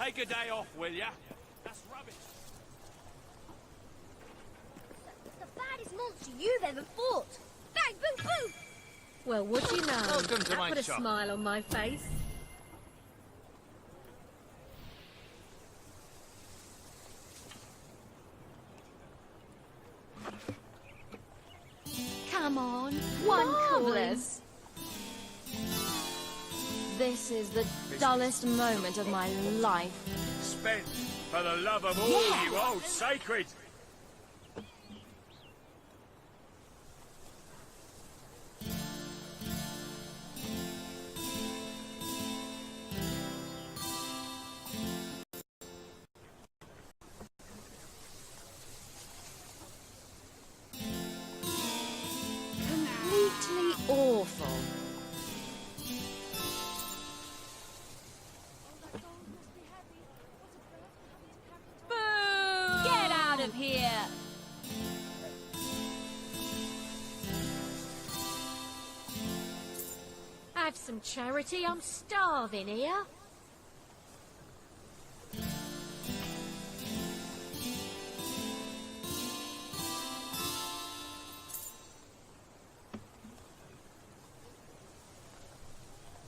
N: Take a day off, will ya? That's rubbish.
F: The baddest monster you've ever fought. Bang, boom, boom. Well, would you know?
N: Welcome to
F: that
N: my
F: put a
N: shop.
F: smile on my face. Come on, one coin. This is the dullest moment of my life.
N: Spent for the love of all you old sacred.
F: Completely awful. Get out of here! Have some charity, I'm starving here.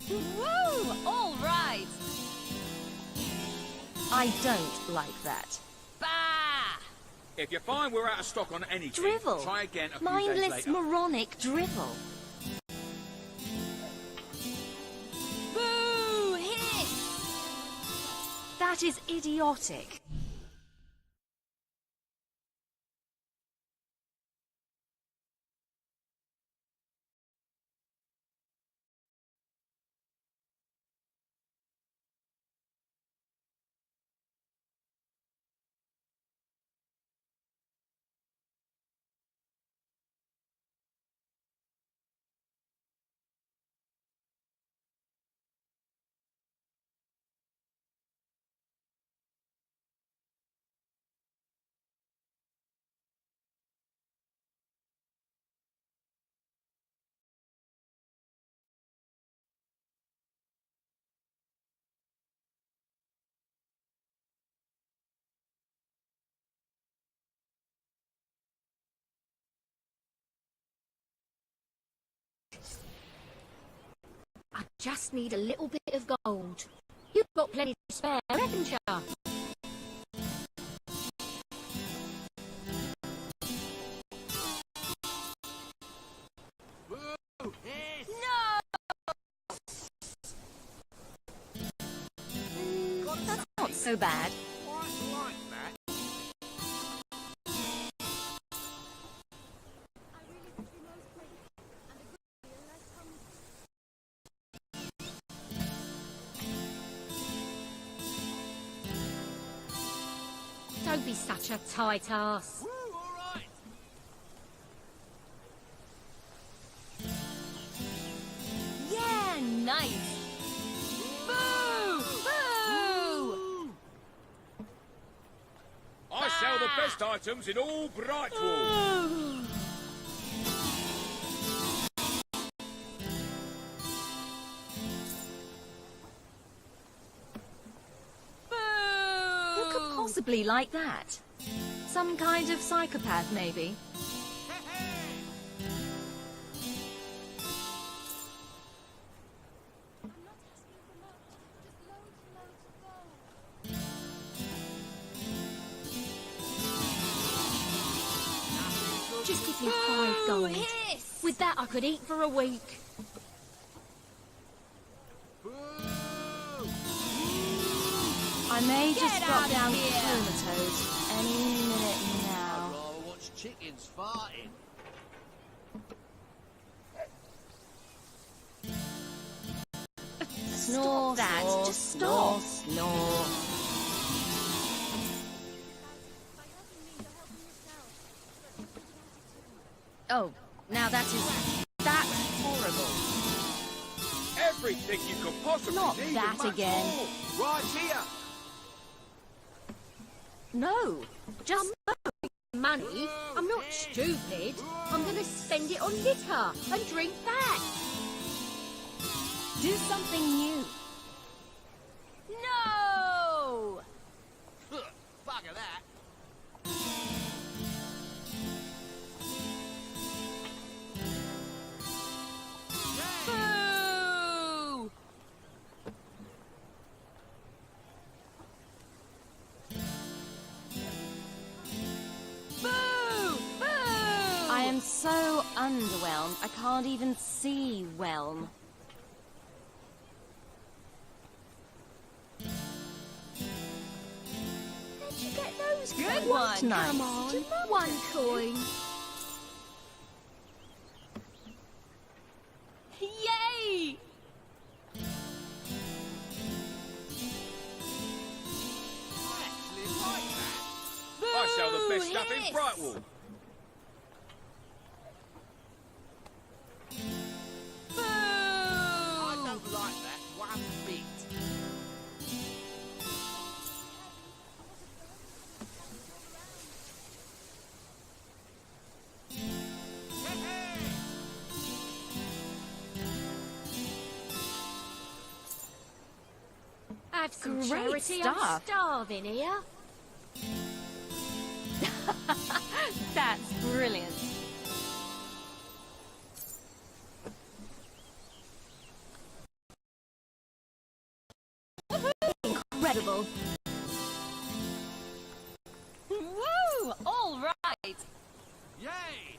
F: Woo! All right! I don't like that. Bah!
K: If you find we're out of stock on anything,
F: Drivel.
K: try again a few days
F: Mindless,
K: later.
F: moronic drivel. Boo! Hiss! That is idiotic. just need a little bit of gold. You've got plenty to spare, haven't you? No!
Q: That's not so bad.
F: Don't be such a tight ass.
Q: Yeah, nice.
F: Boo! Boo!
D: I sell the best items in all Brightwall.
Q: Who could possibly like that? Some kind of psychopath, maybe.
F: Just give me 5 gold. With that, I could eat for a week.
Q: I may just
M: Get
Q: drop
M: out
Q: down
M: of
Q: to
M: here.
Q: comatose any minute now.
M: I'd rather watch chickens farting.
Q: Snore, that.
F: snore,
Q: Just stop.
F: snore.
Q: Oh, now that's horrible.
D: Everything you could possibly
Q: Not
D: need
Q: that
D: and much
Q: again.
D: more. Right here.
Q: No,
F: Just money. I'm not stupid. I'm going to spend it on liquor and drink that.
Q: do something new.
F: No!
M: Bugger that.
F: Boo! Boo! Boo!
Q: I am so underwhelmed, I can't even see Whelm.
F: Where'd you get those
Q: Good
F: from?
Q: one.
F: Come
Q: Nice.
F: on. 1 coin.
Q: Yay!
D: I sell the best
F: Boo,
D: stuff in
F: hiss.
D: Brightwall.
F: Boo!
M: I don't like that one bit.
F: Have some
Q: Great
F: charity.
Q: stuff.
F: I'm starving here.
Q: That's brilliant. Incredible. Woo! All right.
M: Yay!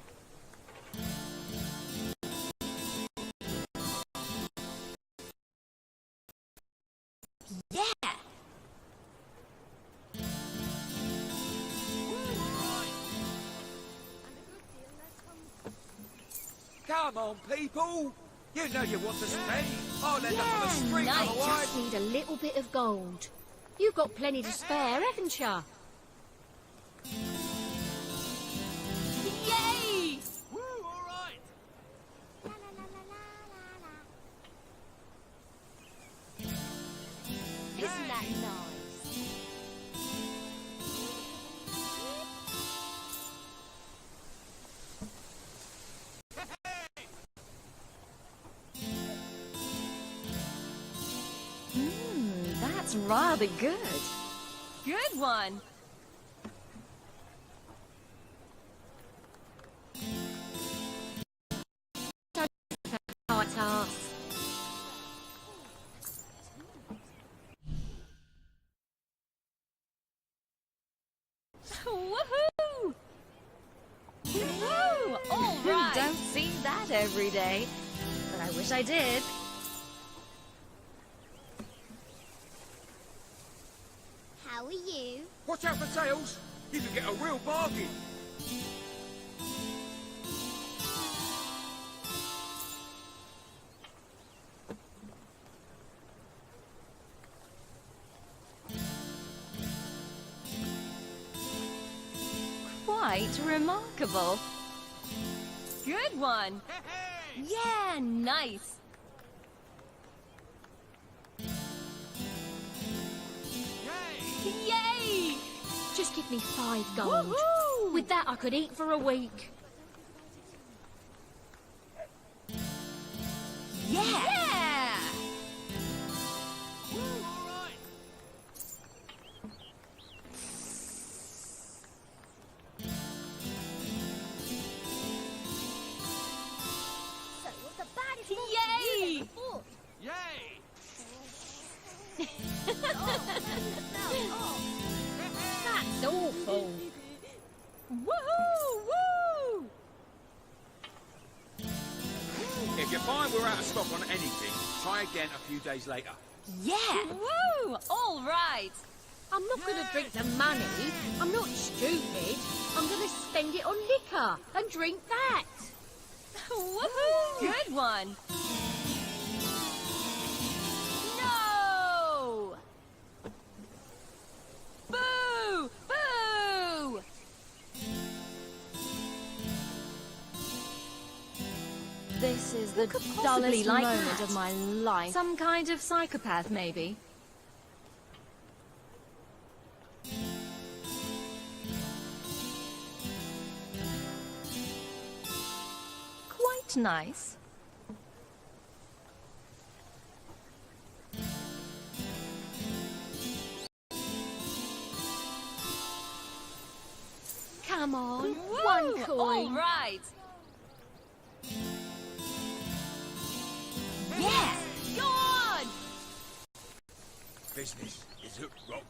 Q: Yeah.
D: Come on, people. You know you want to spend. I'll end up on the street
F: I
D: otherwise.
F: just need a little bit of gold. You've got plenty to spare, haven't you?
Q: Yay!
M: Woo, all right.
F: Isn't that nice?
Q: That's rather good. Good one.
F: Tight ass.
Q: Woohoo! Woo! All right! Don't see that every day. But I wish I did.
F: How are you?
D: Watch out for tails. You can get a real bargain.
Q: Quite remarkable. Good one. Yeah, nice. Yay!
F: Just give me 5 gold.
Q: Woohoo!
F: With that, I could eat for a week.
Q: Yeah!
F: So, what's the baddest
Q: Yay!
D: Yay!
F: That's awful.
Q: Woohoo! Woo!
D: If you find we're out of stock on anything, try again a few days later.
Q: Yeah! Woo! All right!
F: I'm not going to drink the money. I'm not stupid. I'm going to spend it on liquor and drink that.
Q: Woohoo! Good one. No! Boo! Boo! This is the dullest moment of my life. Some kind of psychopath, maybe. Quite nice.
F: Come on,
Q: Woo!
F: one coin.
Q: All right. Yes! Go on!
D: Business is at rock.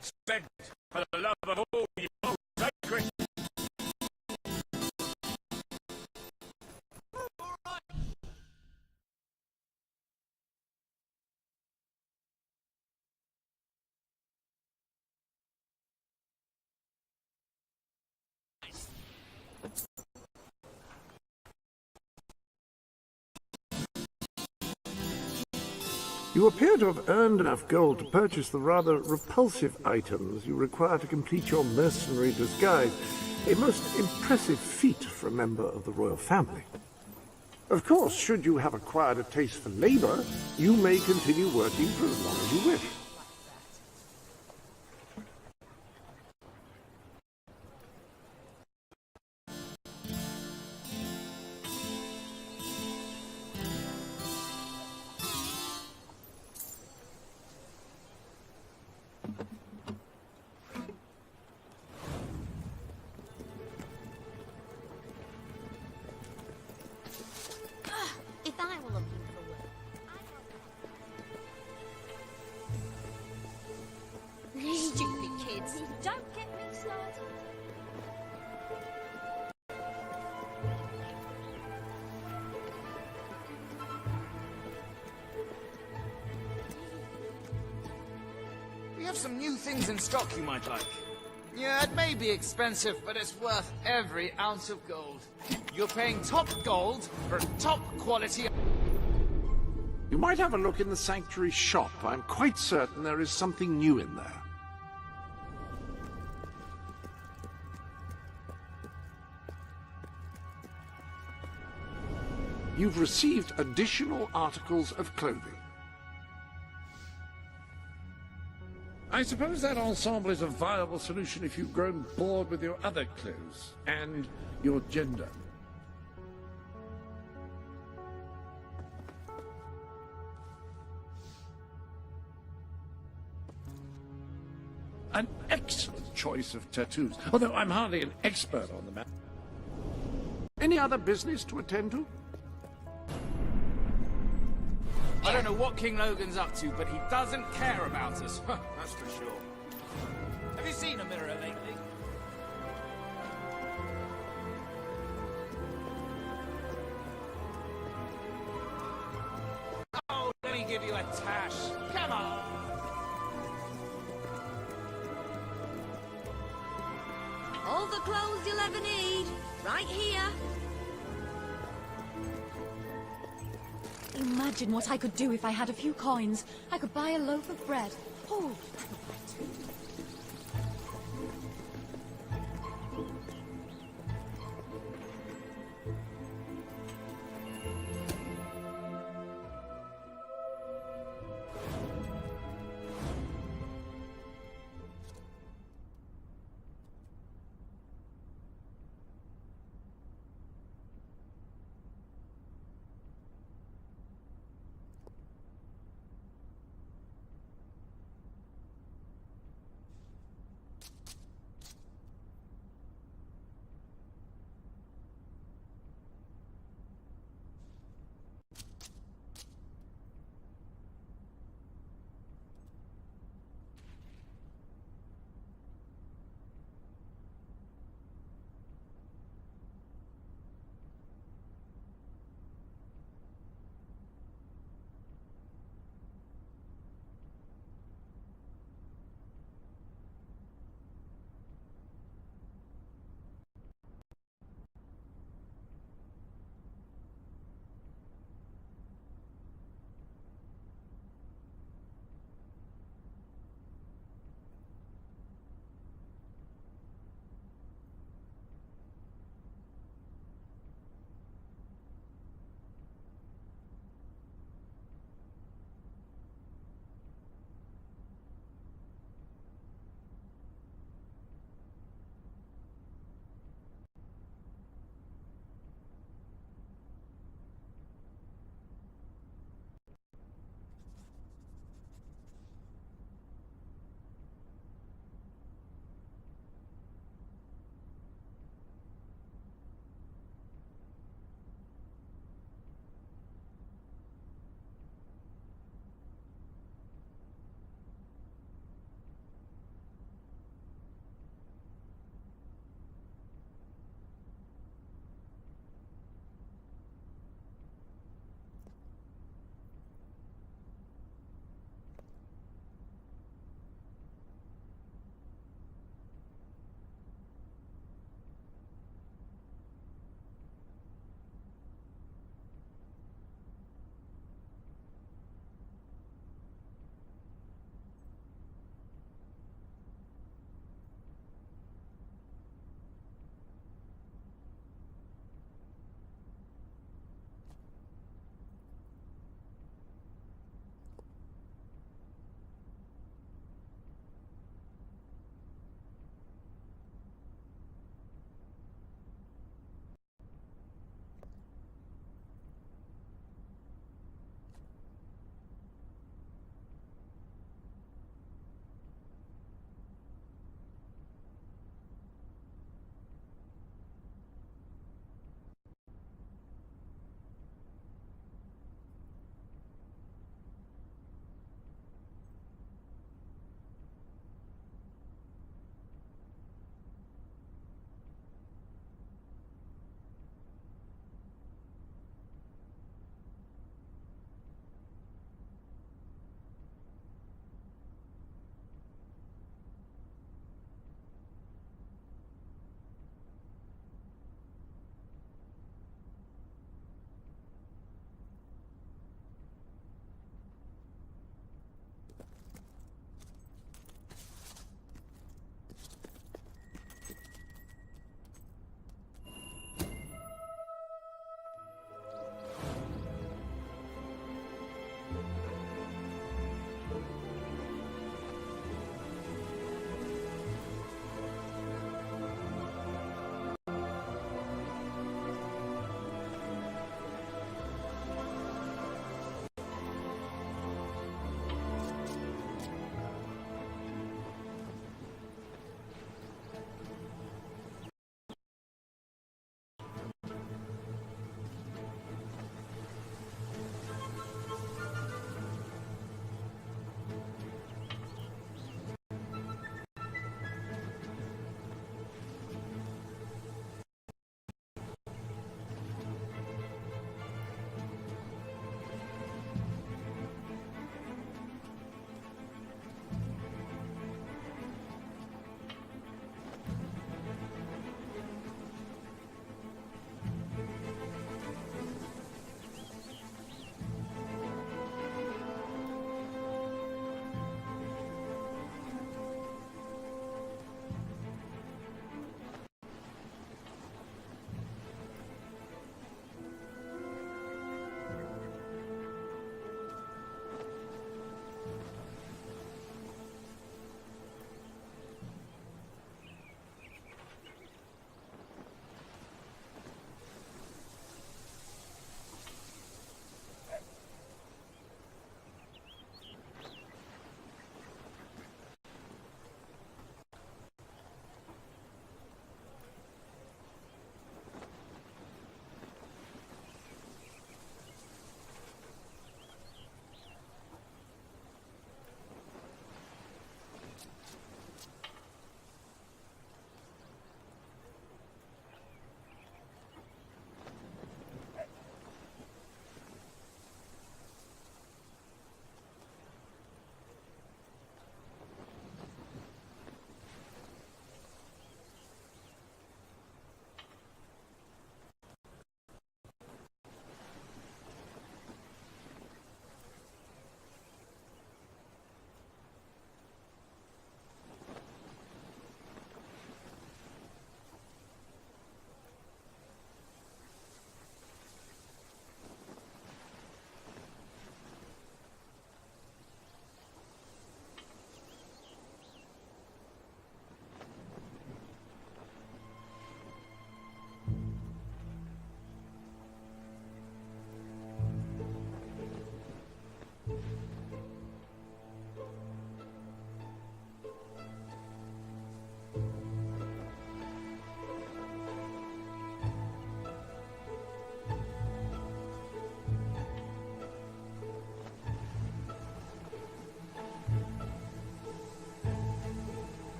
D: Spend for the love of all you know sacred.
B: You appear to have earned enough gold to purchase the rather repulsive items you require to complete your mercenary disguise. A most impressive feat for a member of the royal family. Of course, should you have acquired a taste for labor, you may continue working for as long as you wish.
K: have some new things in stock you might like. Yeah, it may be expensive, but it's worth every ounce of gold. You're paying top gold for top quality.
B: You might have a look in the sanctuary shop. I'm quite certain there is something new in there. You've received additional articles of clothing. I suppose that ensemble is a viable solution if you've grown bored with your other clothes and your gender. An excellent choice of tattoos, although I'm hardly an expert on the matter. Any other business to attend to?
K: I don't know what King Logan's up to, but he doesn't care about us. That's for sure. Have you seen a mirror lately? Oh, let me give you a tash. Come on.
F: All the clothes you'll ever need, right here.
Q: Imagine what I could do if I had a few coins. I could buy a loaf of bread. Oh, I could buy two.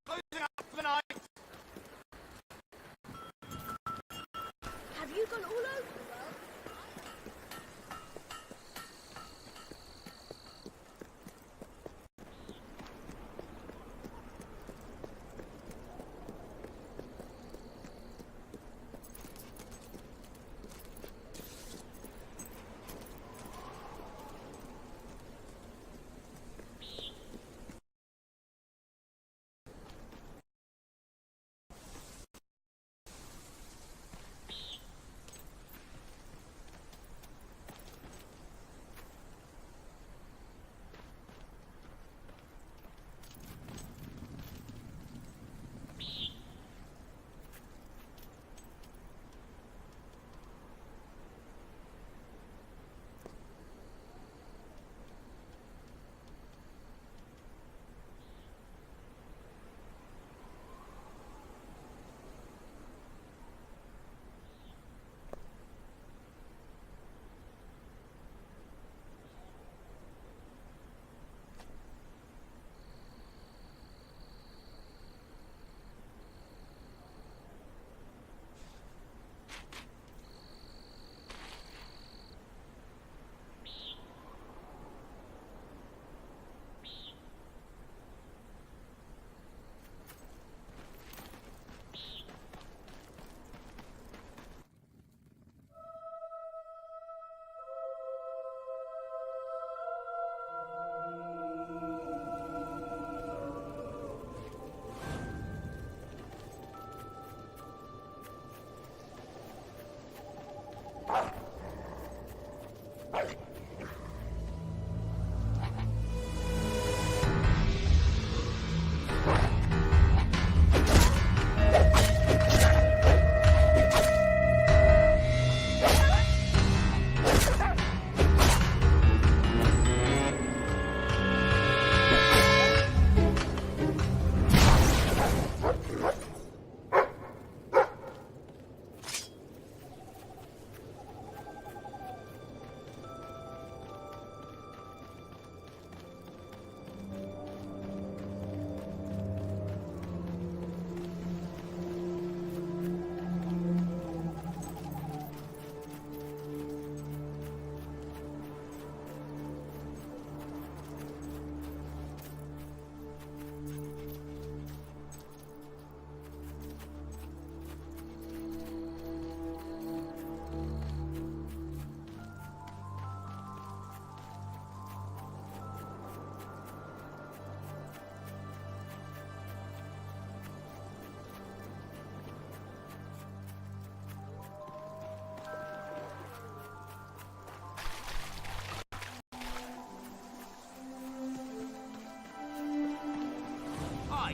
K: Closing up for the night.
F: Have you gone all over the world?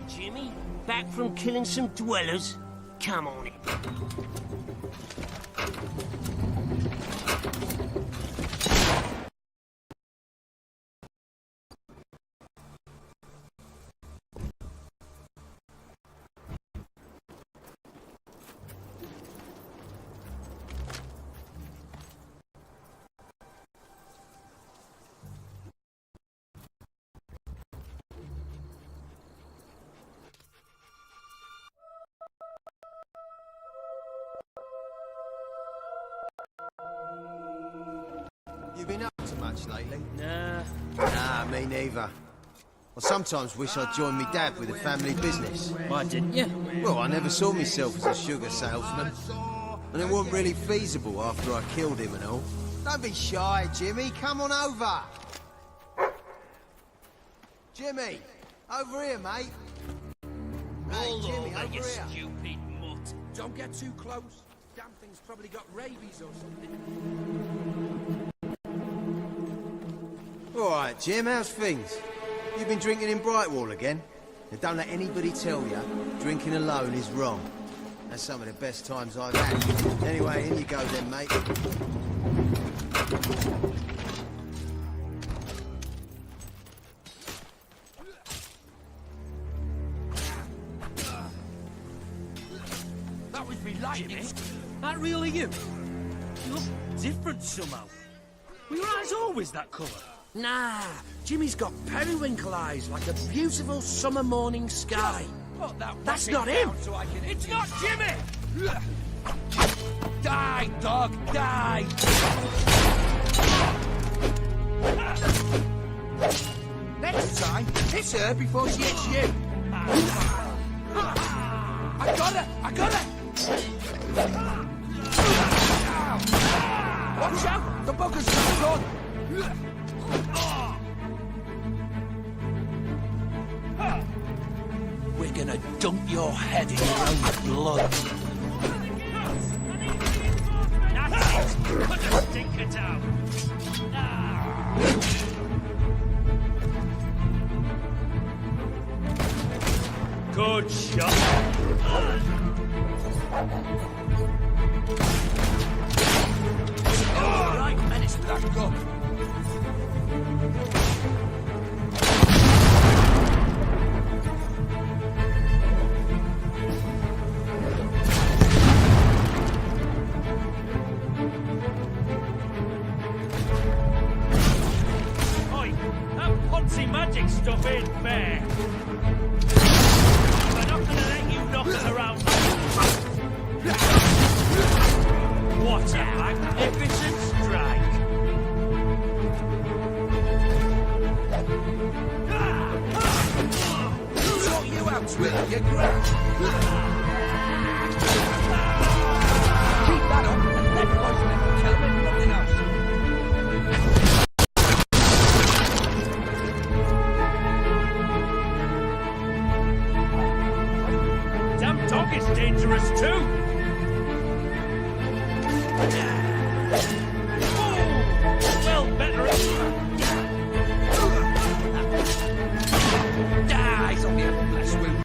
R: Jimmy, back from killing some dwellers? Come on in.
S: You been up to much lately?
R: Nah.
S: Nah, me neither. I sometimes wish I'd joined me dad with a family business.
R: Why didn't you?
S: Well, I never saw myself as a sugar salesman. And it wasn't really feasible after I killed him and all. Don't be shy, Jimmy. Come on over. Jimmy, over here, mate. Hey, Jimmy, over
R: you
S: here.
R: stupid mutt.
D: Don't get too close. Damn thing's probably got rabies or something.
S: All right, Jim, how's things? You been drinking in Brightwall again? And don't let anybody tell you drinking alone is wrong. That's some of the best times I've had. Anyway, in you go then, mate.
R: That was me lightning. That really you? You look different somehow. Were your eyes always that colour?
D: Nah, Jimmy's got periwinkle eyes like a beautiful summer morning sky. Put that
R: That's
D: weapon
R: not him!
D: down so I can
R: It's
D: hit
R: not Jimmy!
D: you. Die, dog, die! Next time, hit her before she hits you. I got her! I got her! Watch out! The bugger's got a gun! We're gonna dunk your head in your own blood.
R: That's it! Put the stinker down! Good shot!
D: Right menace with that gun.
R: Oi, that poncy magic stuff ain't fair! We're not gonna let you knock us around. What a magnificent strike!
D: Sort you out, Will, you grab. Keep that up and let poisoning will kill him, nothing else.
R: Damn dog is dangerous too! Well, better...
D: Die, it's only a flesh wound.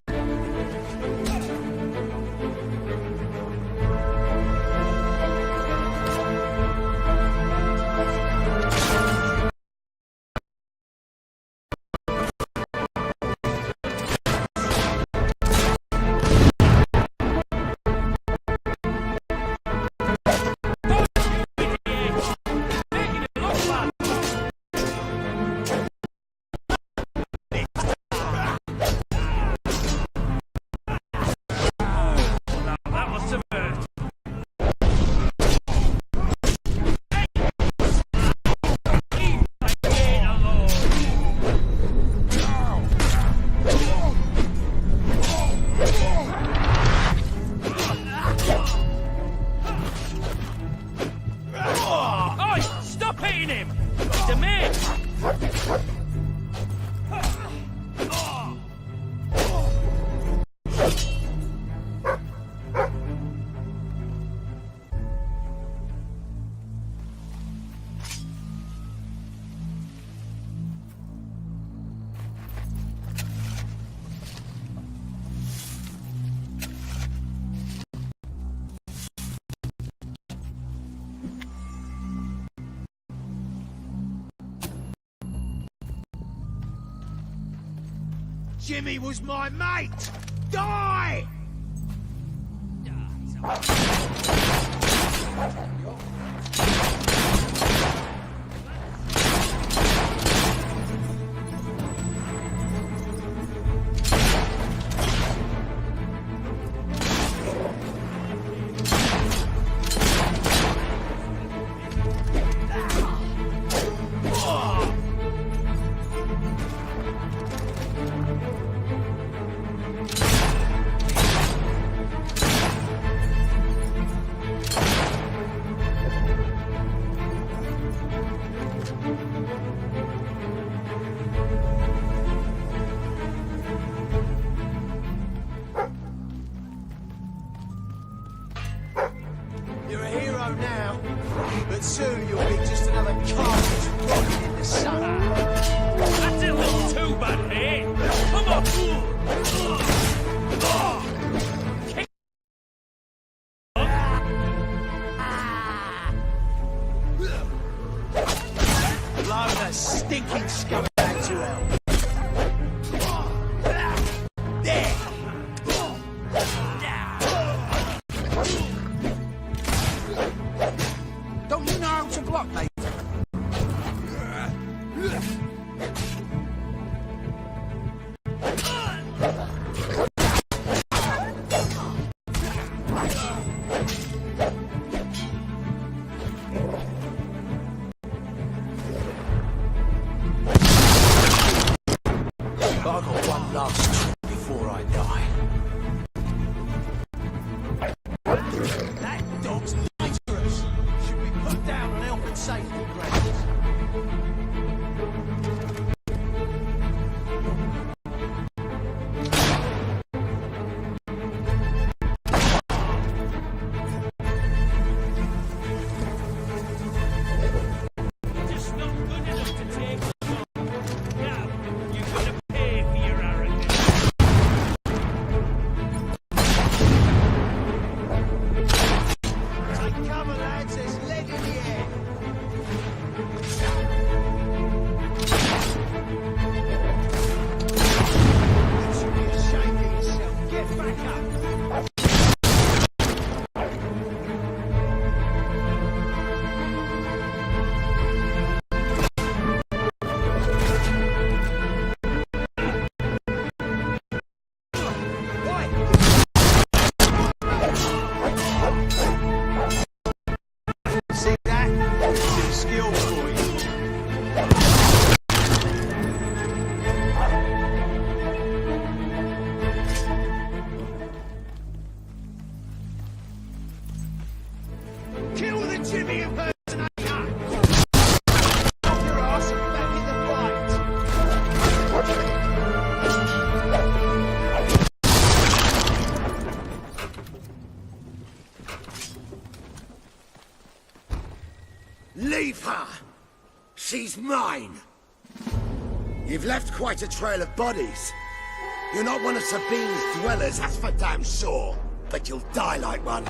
R: That must have hurt. Leave my gate alone! Oi! Stop hitting him! He's a man!
K: Jimmy was my mate! Die! You're a hero now, but soon you'll be just another carcass rotting in the sun.
R: That's a little too bad, mate! Come on! Kick
K: Blow the stinking scumbag to hell. There!
D: Don't you know how to block, mate?
J: But I got one last trick before I die. That dog's dangerous. Should be put down on health and safety grounds.
R: Just not good enough to take the job. Now, you're gonna pay for your arrogance.
J: Take cover, lads. There's lead in the air. You should be ashamed of yourself. Get back up. See that? Some skill for you. Kill the Jimmy impersonator! Off your ass and back in the fight!
T: Leave her! She's mine! You've left quite a trail of bodies. You're not one of Sabine's dwellers, that's for damn sure. But you'll die like one.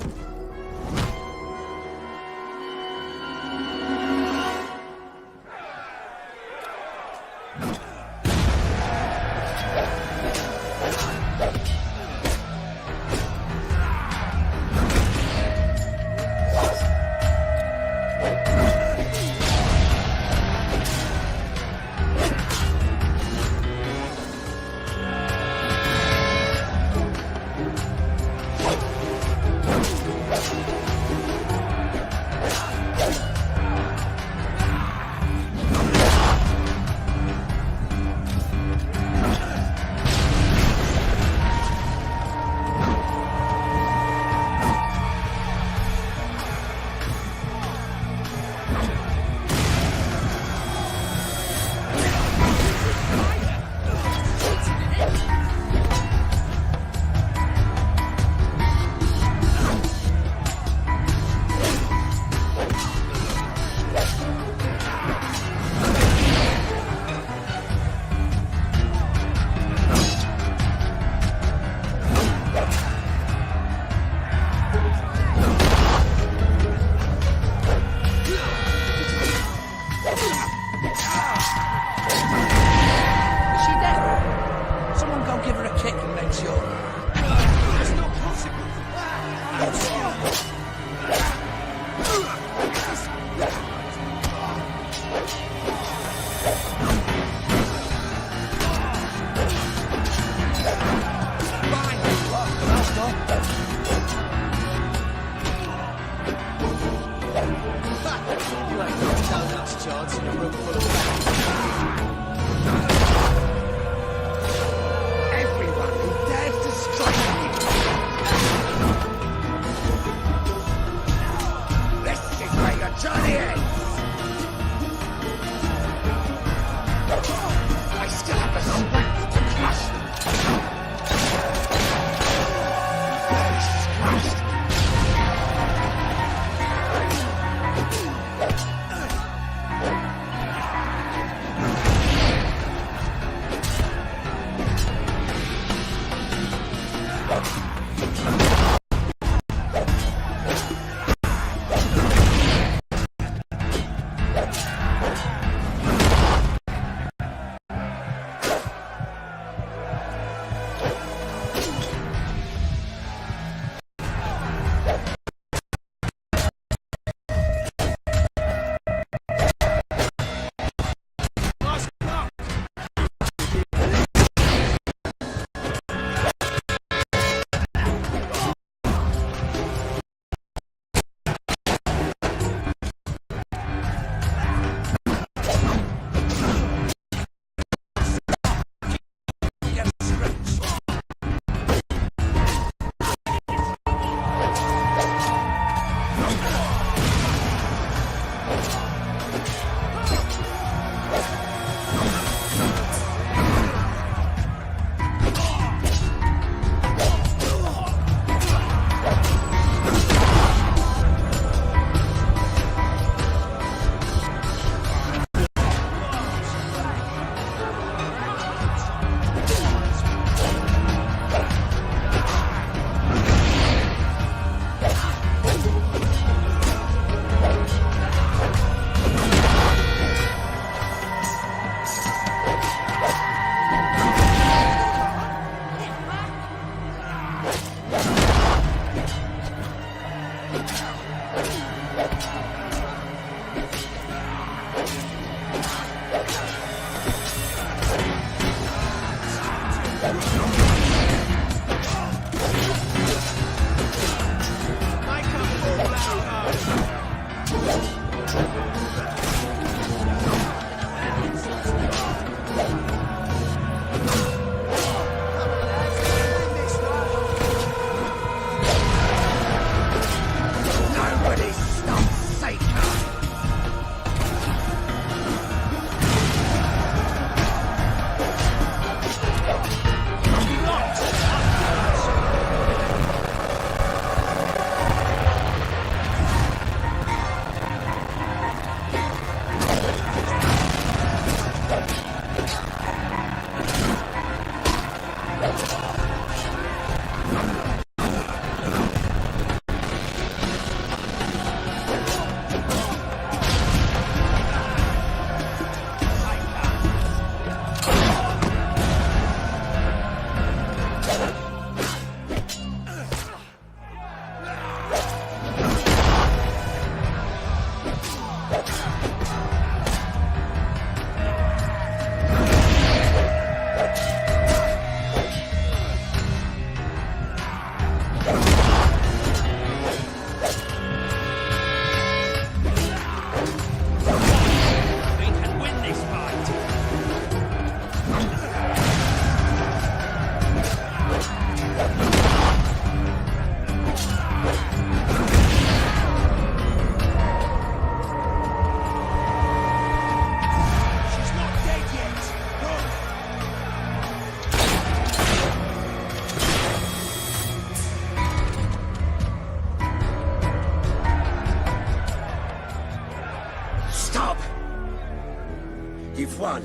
T: You've won.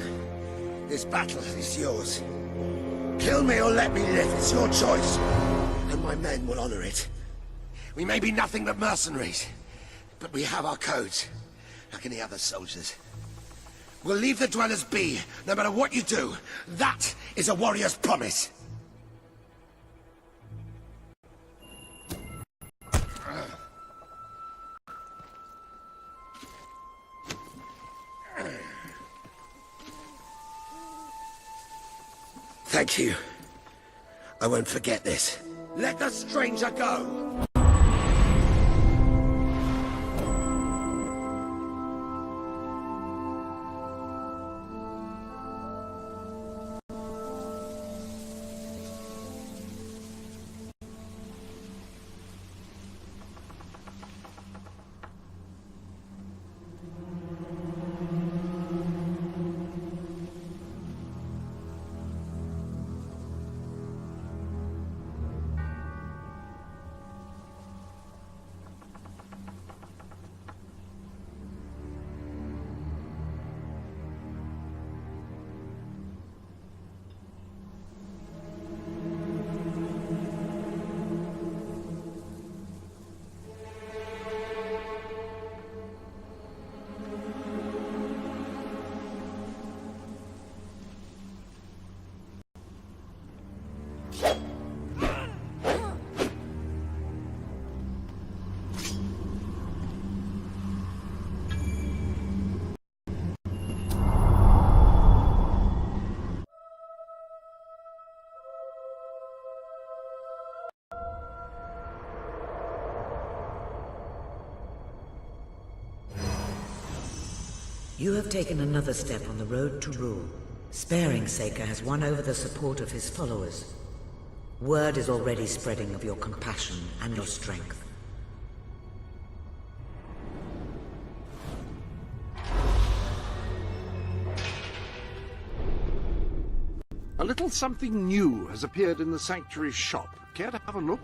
T: This battle is yours. Kill me or let me live. It's your choice. And my men will honor it. We may be nothing but mercenaries, but we have our codes, like any other soldiers. We'll leave the dwellers be, no matter what you do. That is a warrior's promise. Thank you. I won't forget this. Let the stranger go!
A: You have taken another step on the road to rule. Sparing Saker has won over the support of his followers. Word is already spreading of your compassion and your strength.
L: A little something new has appeared in the Sanctuary shop. Care to have a look?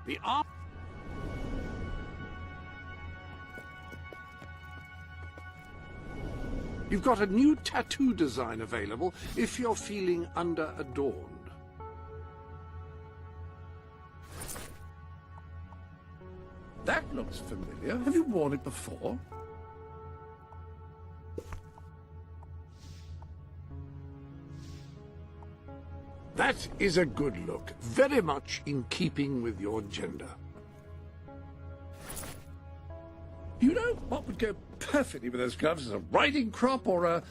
L: The art... You've got a new tattoo design available if you're feeling under-adorned.
B: That looks familiar. Have you worn it before? That is a good look. Very much in keeping with your gender. You know what would go perfectly with those gloves is a riding crop or a...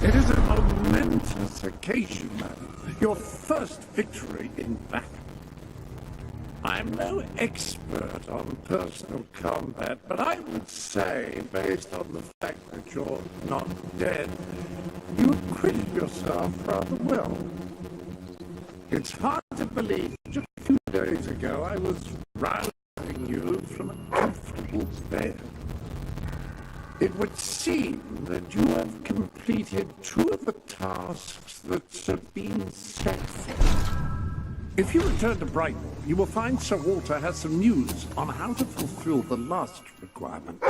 B: It is a momentous occasion, man. Your first victory in battle. I'm no expert on personal combat, but I would say, based on the fact that you're not dead, you acquitted yourself rather well. It's hard to believe just a few days ago I was rousing you from a comfortable bed. It would seem that you have completed 2 of the tasks that have been set for. If you return to Brighton, you will find Sir Walter has some news on how to fulfill the last requirement.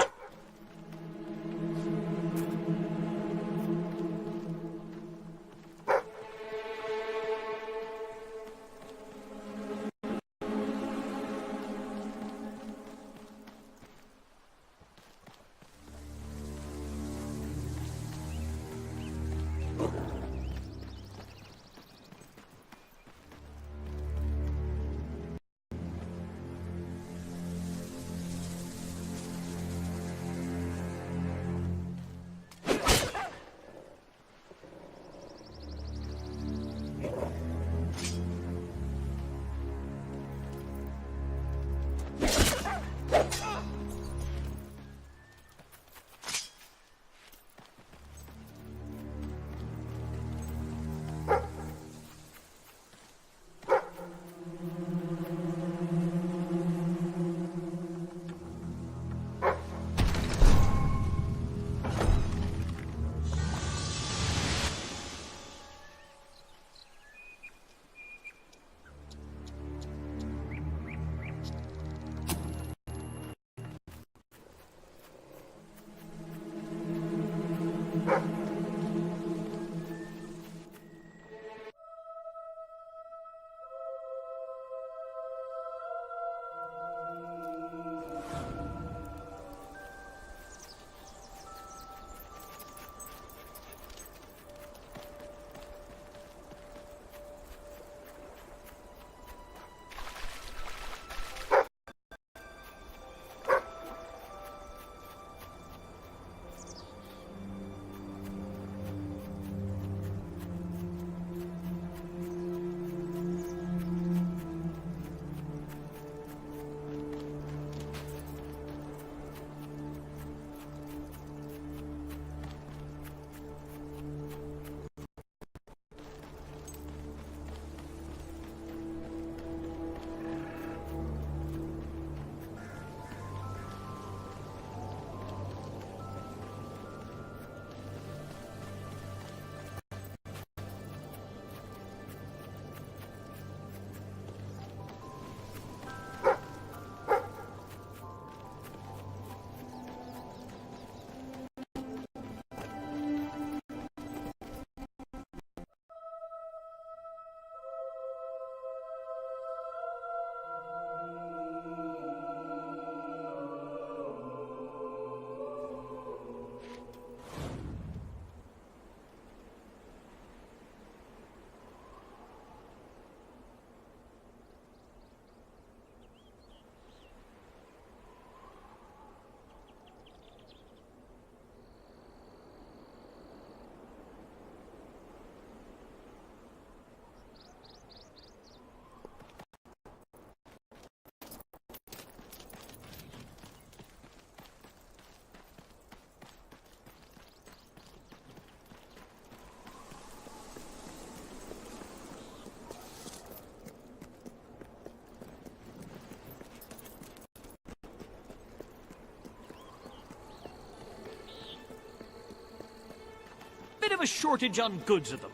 P: a shortage on goods of them.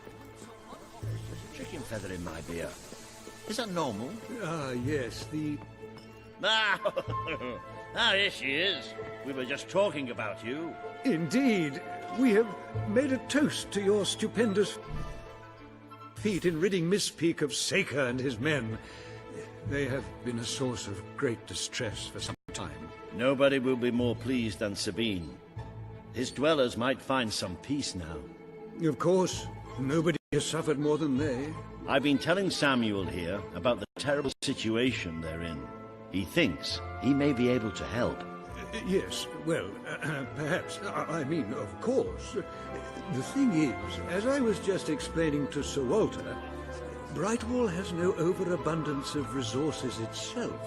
H: There's a chicken feather in my beer. Is that normal?
O: Yes, the...
H: Here she is. We were just talking about you.
O: Indeed. We have made a toast to your stupendous feat in ridding Miss Peak of Saker and his men. They have been a source of great distress for some time.
H: Nobody will be more pleased than Sabine. His dwellers might find some peace now.
O: Of course. Nobody has suffered more than they.
H: I've been telling Samuel here about the terrible situation they're in. He thinks he may be able to help.
O: Yes, well, perhaps. I mean, of course. The thing is, as I was just explaining to Sir Walter, Brightwall has no overabundance of resources itself.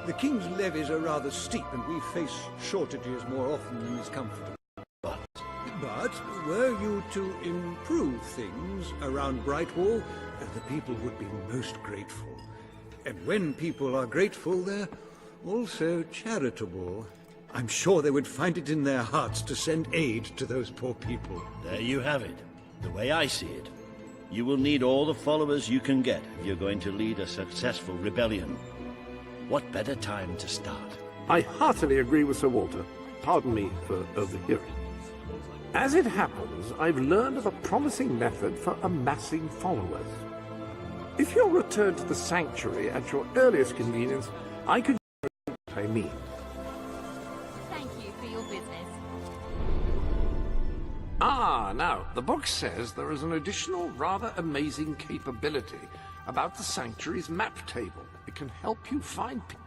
O: The King's levies are rather steep, and we face shortages more often than is comfortable. But were you to improve things around Brightwall, the people would be most grateful. And when people are grateful, they're also charitable. I'm sure they would find it in their hearts to send aid to those poor people.
H: There you have it. The way I see it. You will need all the followers you can get if you're going to lead a successful rebellion. What better time to start?
L: I heartily agree with Sir Walter. Pardon me for overhearing. As it happens, I've learned of a promising method for amassing followers. If you'll return to the sanctuary at your earliest convenience, I could show you what I mean.
Q: Thank you for your business.
L: Now, the book says there is an additional, rather amazing capability about the sanctuary's map table. It can help you find people.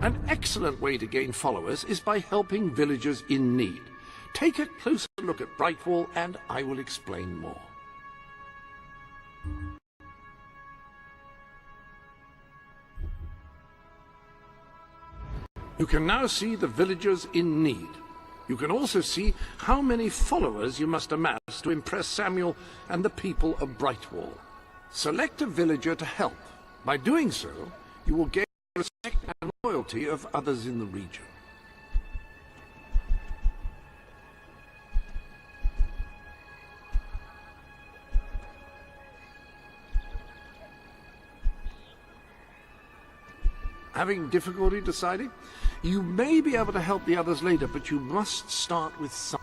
L: An excellent way to gain followers is by helping villagers in need. Take a closer look at Brightwall and I will explain more. You can now see the villagers in need. You can also see how many followers you must amass to impress Samuel and the people of Brightwall. Select a villager to help. By doing so, you will gain the respect and loyalty of others in the region. Having difficulty deciding? You may be able to help the others later, but you must start with some.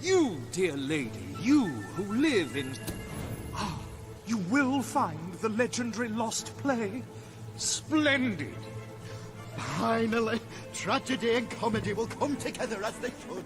K: You, dear lady, you who live in... Ah, you will find the legendary lost play. Splendid.
T: Finally, tragedy and comedy will come together as they should.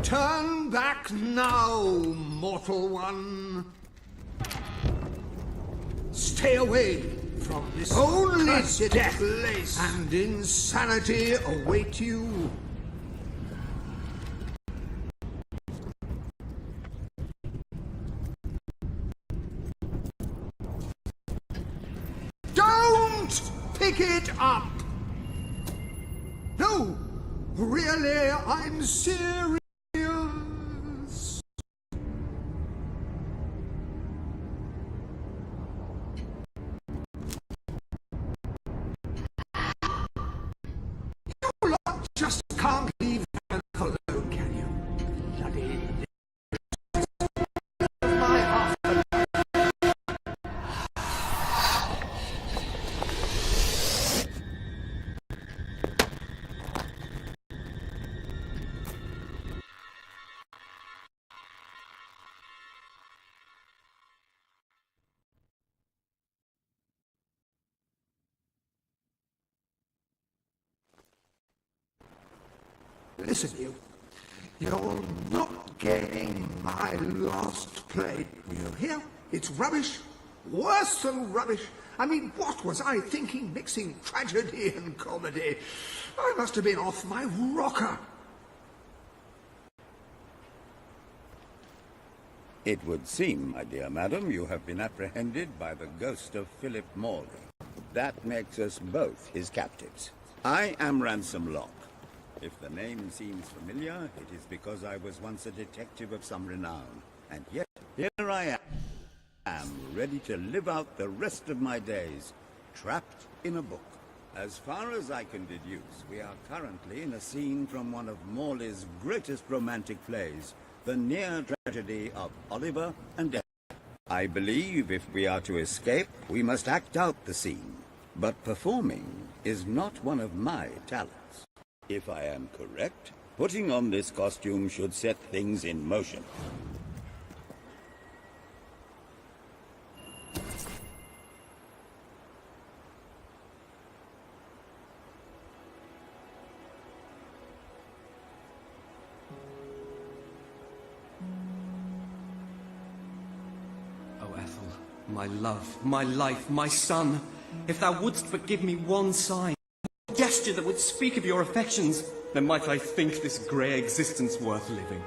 L: Turn back now, mortal one. Stay away from this only death place, and insanity await you. Don't pick it up! No, really, I'm serious. You lot just can't leave them alone, can you? Bloody my heart. Listen, you. You're not getting my lost play. You hear? It's rubbish. Worse than rubbish. I mean, what was I thinking mixing tragedy and comedy? I must have been off my rocker.
U: It would seem, my dear madam, you have been apprehended by the ghost of Philip Morley. That makes us both his captives. I am Ransom Locke. If the name seems familiar, it is because I was once a detective of some renown. And yet, here I am, ready to live out the rest of my days, trapped in a book. As far as I can deduce, we are currently in a scene from one of Morley's greatest romantic plays, the near tragedy of Oliver and Death. I believe if we are to escape, we must act out the scene. But performing is not one of my talents. If I am correct, putting on this costume should set things in motion.
G: Oh, Ethel, my love, my life, my son, if thou wouldst but give me one sign, gesture that would speak of your affections, then might I think this grey existence worth living.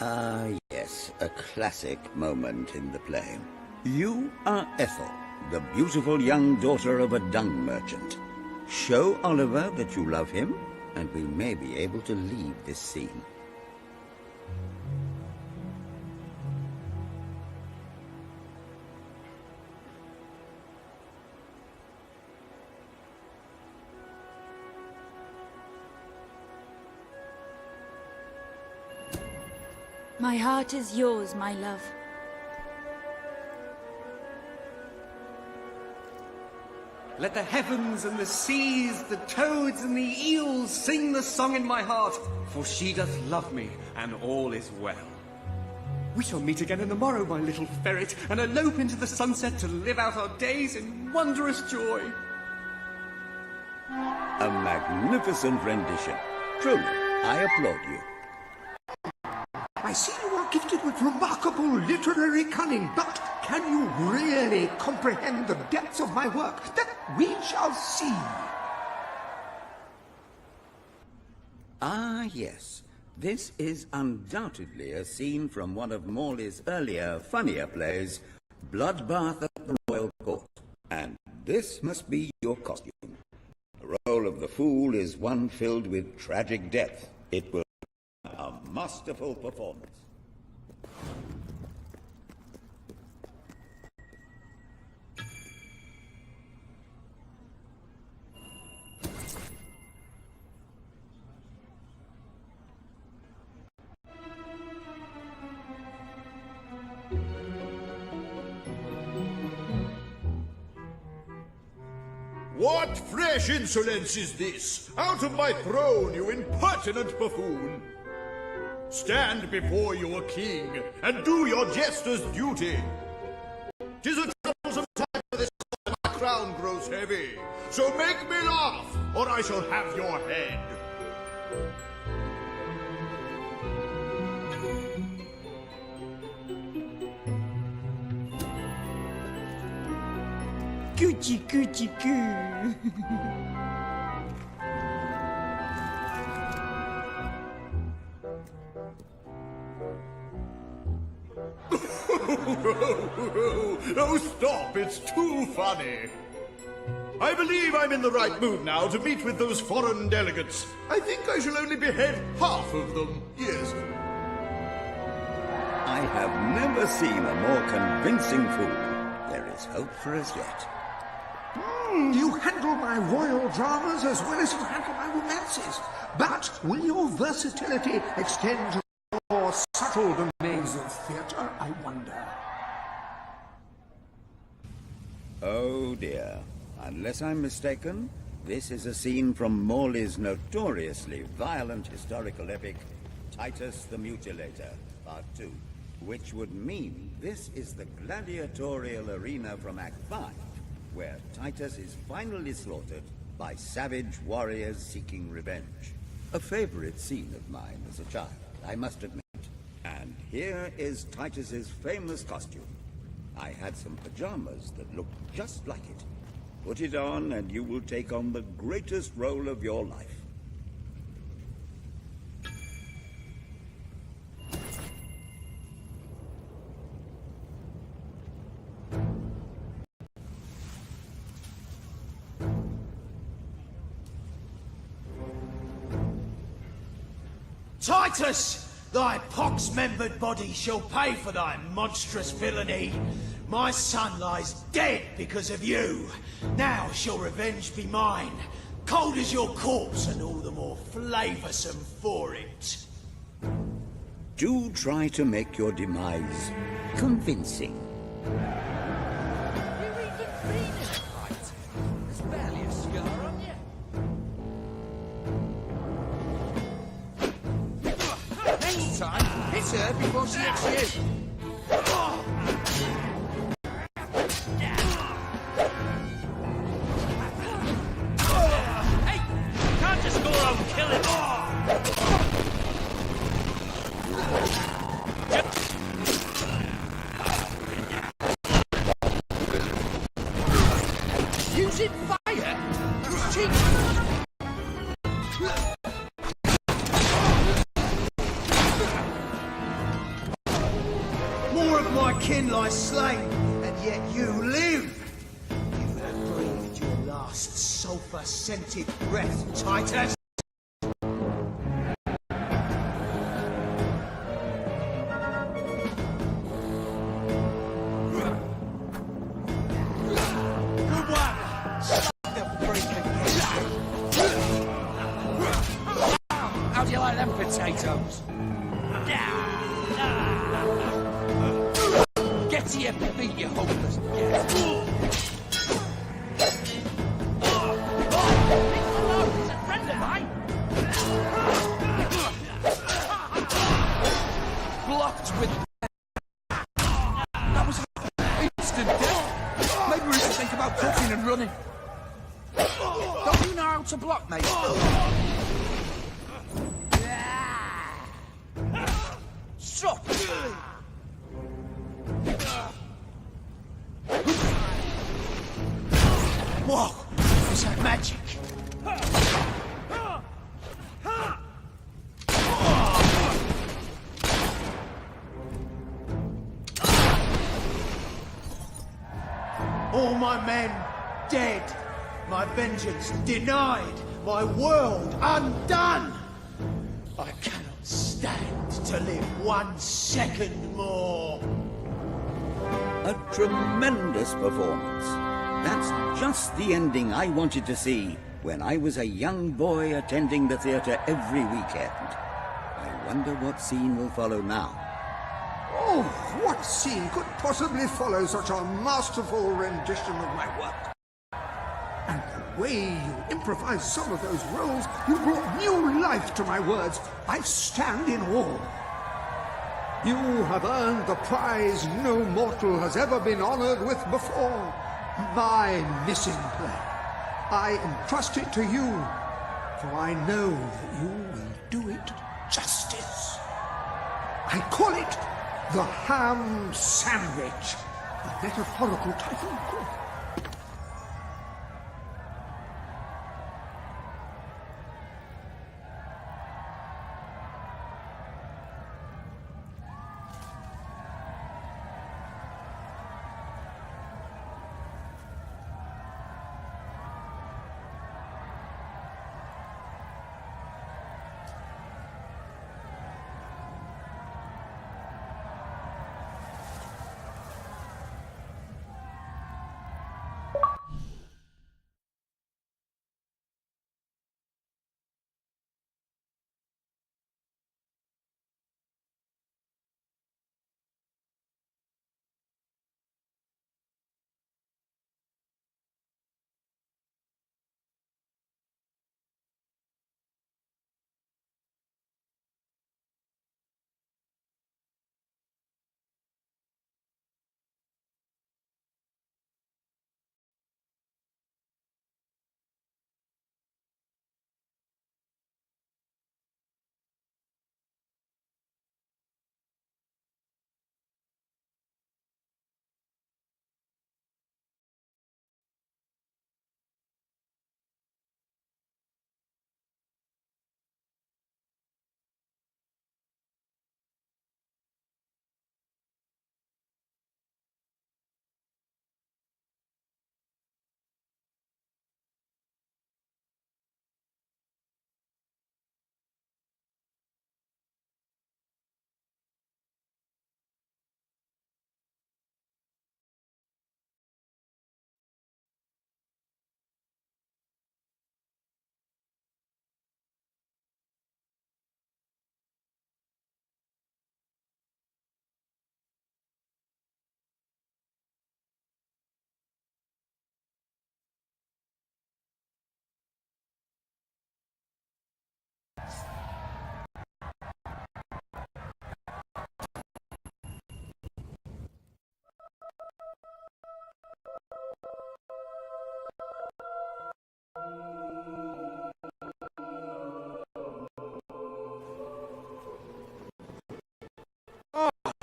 U: Ah, yes, a classic moment in the play. You are Ethel, the beautiful young daughter of a dung merchant. Show Oliver that you love him, and we may be able to leave this scene.
C: My heart is yours, my love.
G: Let the heavens and the seas, the toads and the eels sing the song in my heart, for she doth love me, and all is well. We shall meet again in the morrow, my little ferret, and elope into the sunset to live out our days in wondrous joy.
U: A magnificent rendition. Truly, I applaud you.
L: I see you are gifted with remarkable literary cunning, but can you really comprehend the depths of my work? That we shall see.
U: Ah, yes. This is undoubtedly a scene from one of Morley's earlier, funnier plays, Bloodbath at the Royal Court. And this must be your costume. The role of the fool is one filled with tragic depth. It will be a masterful performance.
E: What fresh insolence is this? Out of my throne, you impertinent buffoon! Stand before your king, and do your jester's duty. 'Tis a troublesome time for this court, my crown grows heavy. So make me laugh, or I shall have your head.
A: Coochie coochie coo.
E: Oh, stop, it's too funny. I believe I'm in the right mood now to meet with those foreign delegates. I think I shall only behead half of them, yes.
U: I have never seen a more convincing fool. There is hope for us yet.
L: You handle my royal dramas as well as you handle my romances. But will your versatility extend to more subtle domains of theatre, I wonder?
U: Oh dear. Unless I'm mistaken, this is a scene from Morley's notoriously violent historical epic, Titus the Mutilator, Part 2, which would mean this is the gladiatorial arena from Act 5, where Titus is finally slaughtered by savage warriors seeking revenge. A favorite scene of mine as a child, I must admit. And here is Titus's famous costume. I had some pajamas that looked just like it. Put it on and you will take on the greatest role of your life.
K: Titus! Thy pox-membered body shall pay for thy monstrous villainy. My son lies dead because of you. Now shall revenge be mine. Cold as your corpse and all the more flavoursome for it.
U: Do try to make your demise convincing.
D: There's barely a scar on you. Next time, hit her before she hits you.
R: Hey! You can't just go around killing.
D: Using fire? That's cheap.
K: More of my kin lie slain, and yet you live. You have breathed your last sulphur-scented breath, Titus. Good one. Slap the freak again.
D: How do you like them potatoes? Get to your feet, you hopeless git. He's a friend of mine. Blocked with... That was instant death. Maybe we should think about cutting and running. Don't you know how to block, mate? Stop!
K: Whoa! Is that magic? All my men dead, my vengeance denied, my world undone. I cannot stand to live 1 second more.
U: A tremendous performance. That's just the ending I wanted to see when I was a young boy attending the theatre every weekend. I wonder what scene will follow now.
L: Oh, what scene could possibly follow such a masterful rendition of my work? And the way you improvised some of those roles, you brought new life to my words. I stand in awe. You have earned the prize no mortal has ever been honored with before. My missing play. I entrust it to you, for I know that you will do it justice. I call it the ham sandwich, a metaphorical title, of course.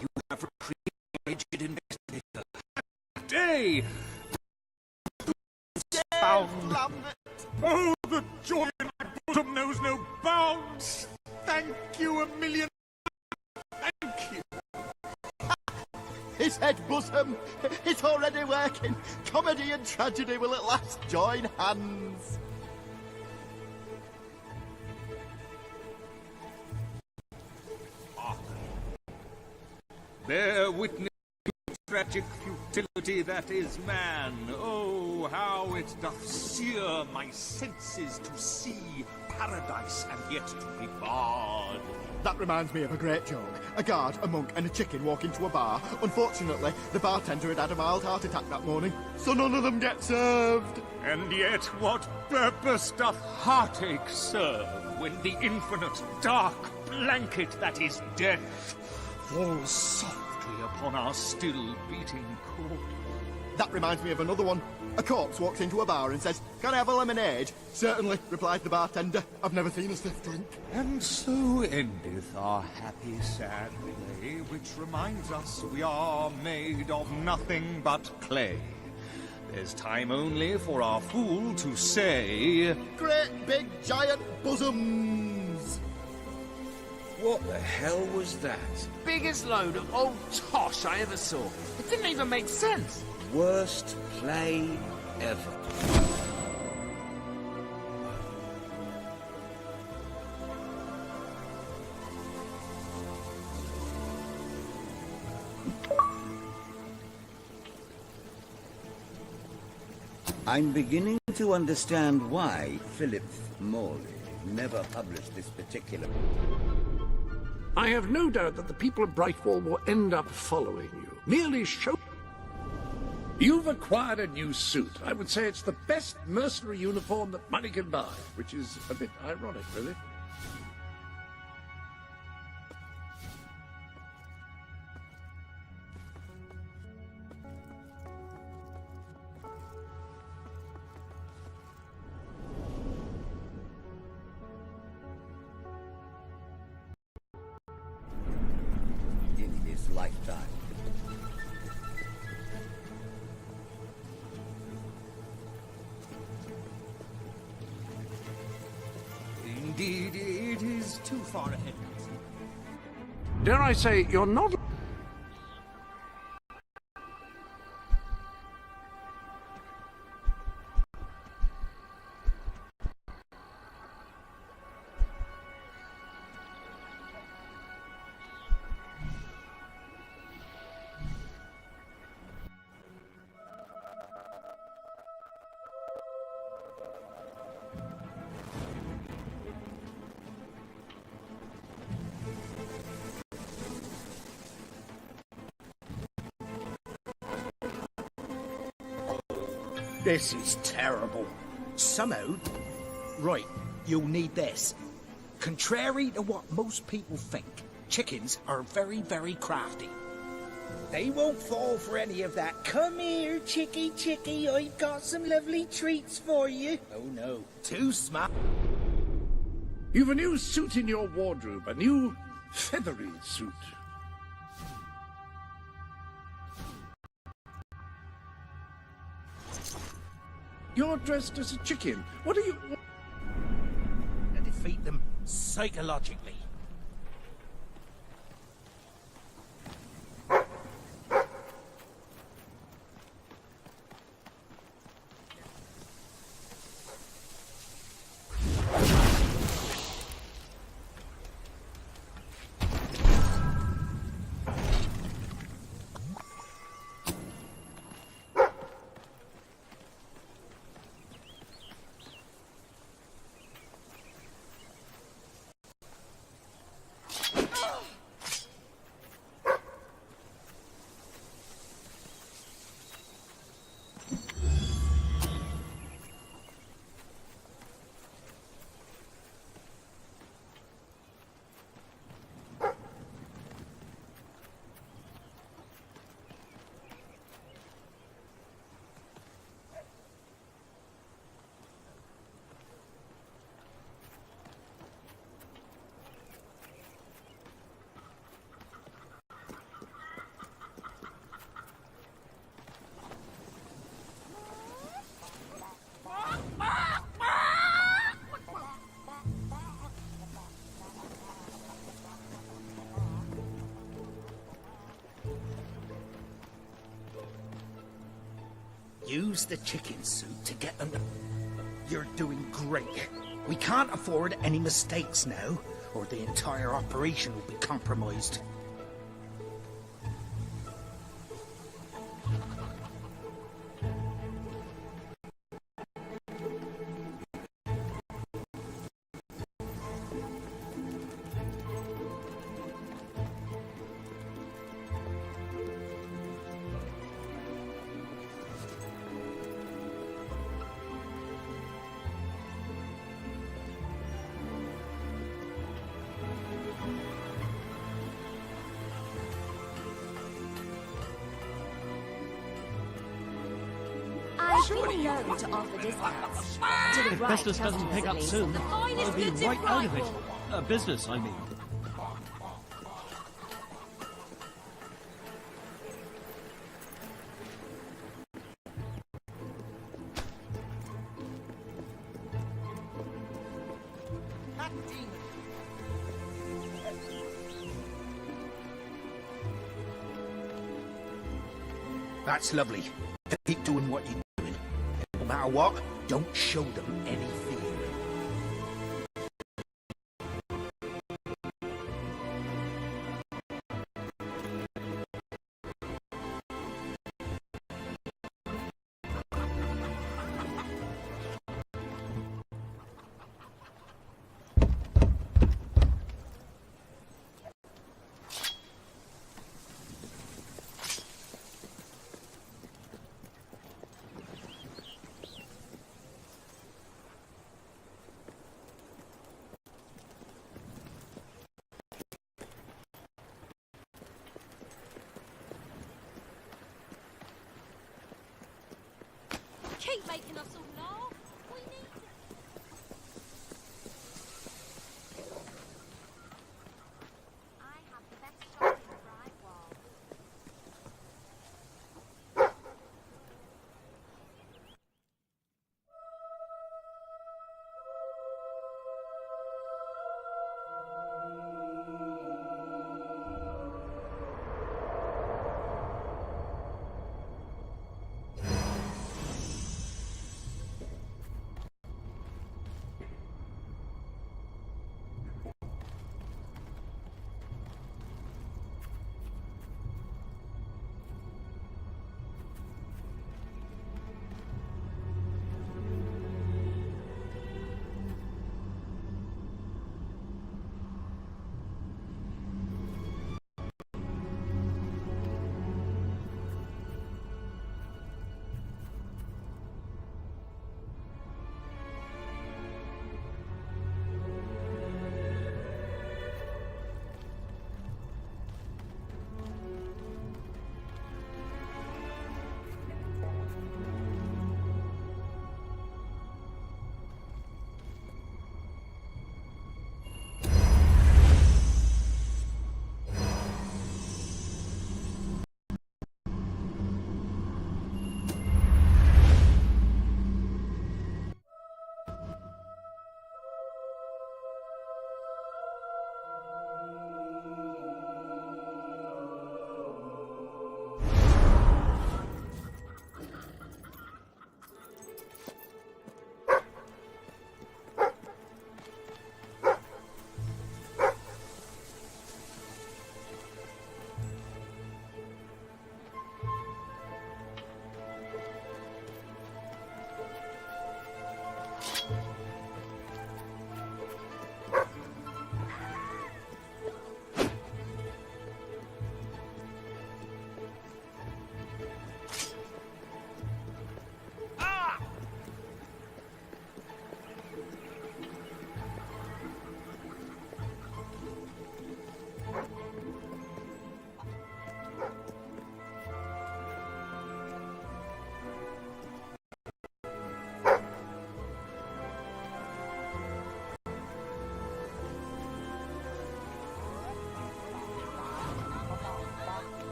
D: You have recreated investigator. Day! Found. Oh, the joy in my bosom knows no bounds. Thank you a million. Thank you.
I: His head bosom. It's already working. Comedy and tragedy will at last join hands.
D: Bear witness to the tragic futility that is man. Oh, how it doth sear my senses to see paradise and yet to be barred.
I: That reminds me of a great joke. A guard, a monk, and a chicken walk into a bar. Unfortunately, the bartender had a mild heart attack that morning, so none of them get served.
D: And yet, what purpose doth heartache serve when the infinite dark blanket that is death falls softly upon our still beating court?
I: That reminds me of another one. A corpse walks into a bar and says, "Can I have a lemonade?" "Certainly," replies the bartender. "I've never seen a stiff drink."
D: And so endeth our happy sad relay, which reminds us we are made of nothing but clay. There's time only for our fool to say,
I: "Great big giant bosoms."
V: What the hell was that?
R: Biggest load of old tosh I ever saw. It didn't even make sense.
V: Worst play ever.
U: I'm beginning to understand why Philip Morley never published this particular...
L: I have no doubt that the people of Brightwall will end up following you. Merely show... You've acquired a new suit. I would say it's the best mercenary uniform that money can buy, which is a bit ironic, really.
U: In his lifetime.
R: Indeed, it is too far ahead.
L: Dare I say, you're not...
K: This is terrible. Somehow... Right, you'll need this. Contrary to what most people think, chickens are very, very crafty. They won't fall for any of that. Come here, chickie, chickie, I've got some lovely treats for you. Oh no, too smart.
L: You've a new suit in your wardrobe, a new feathery suit. You're dressed as a chicken. What are you...
K: To defeat them psychologically. Use the chicken suit to get them. You're doing great. We can't afford any mistakes now, or the entire operation will be compromised.
Q: I've been known to offer discounts. To the
P: If
Q: right
P: business doesn't pick up
Q: customers,
P: soon,
Q: the finest
P: I'll be
Q: goods in
P: right out of it.
Q: Brightwall.
P: Business, I mean.
K: That's lovely. Keep doing what you're doing. No matter what, don't show them any fear.
F: keep making us all laugh. We need it. I have the best shot in the right wall.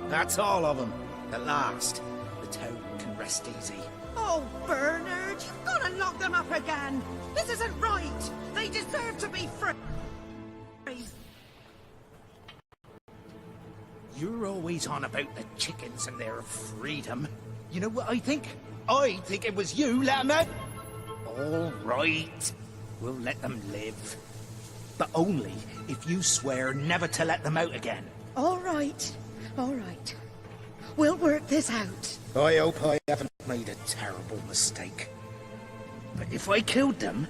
K: That's all of them. At last, the town can rest easy.
M: Oh, Bernard, you've got to lock them up again. This isn't right. They deserve to be free.
K: You're always on about the chickens and their freedom. You know what I think? I think it was you let them out. All right. We'll let them live. But only if you swear never to let them out again.
M: All right. All right. We'll work this out.
K: I hope I haven't made a terrible mistake. But if I killed them,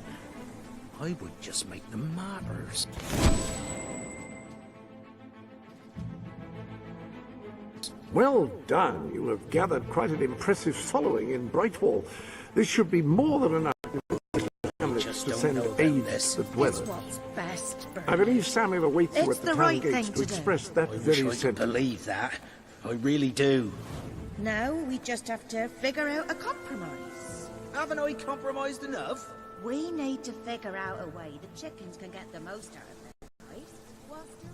K: I would just make them martyrs.
L: Well done. You have gathered quite an impressive following in Brightwall. This should be more than enough to send aid to the dwellers.
M: It's what's best, Bernard.
L: I believe Samuel awaits you
M: It's
L: at the
M: the
L: town
M: right
L: gates
M: thing
L: to
M: to
L: express
M: do.
L: that
K: I
L: very
K: wish I could
L: sentiment.
K: believe that. I really do.
M: Now we just have to figure out a compromise.
K: Haven't I compromised enough?
M: We need to figure out a way the chickens can get the most out of this place while still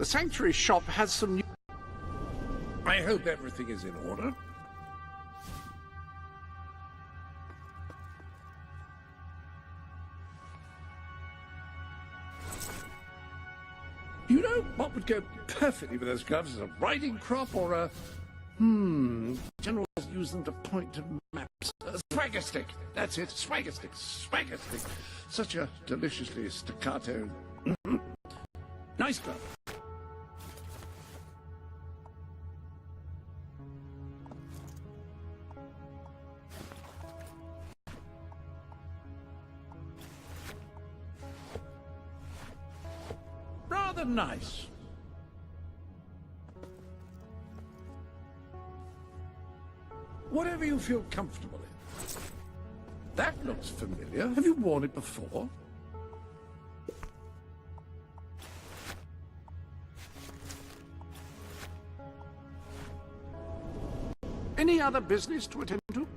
L: The sanctuary shop has some new... I hope everything is in order. You know what would go perfectly with those gloves is a riding crop or a... Generals use them to point to maps. A swagger stick. That's it. Swagger stick. Swagger stick. Such a deliciously staccato... Nice glove. Rather nice. Whatever you feel comfortable in. That looks familiar. Have you worn it before? Any other business to attend to?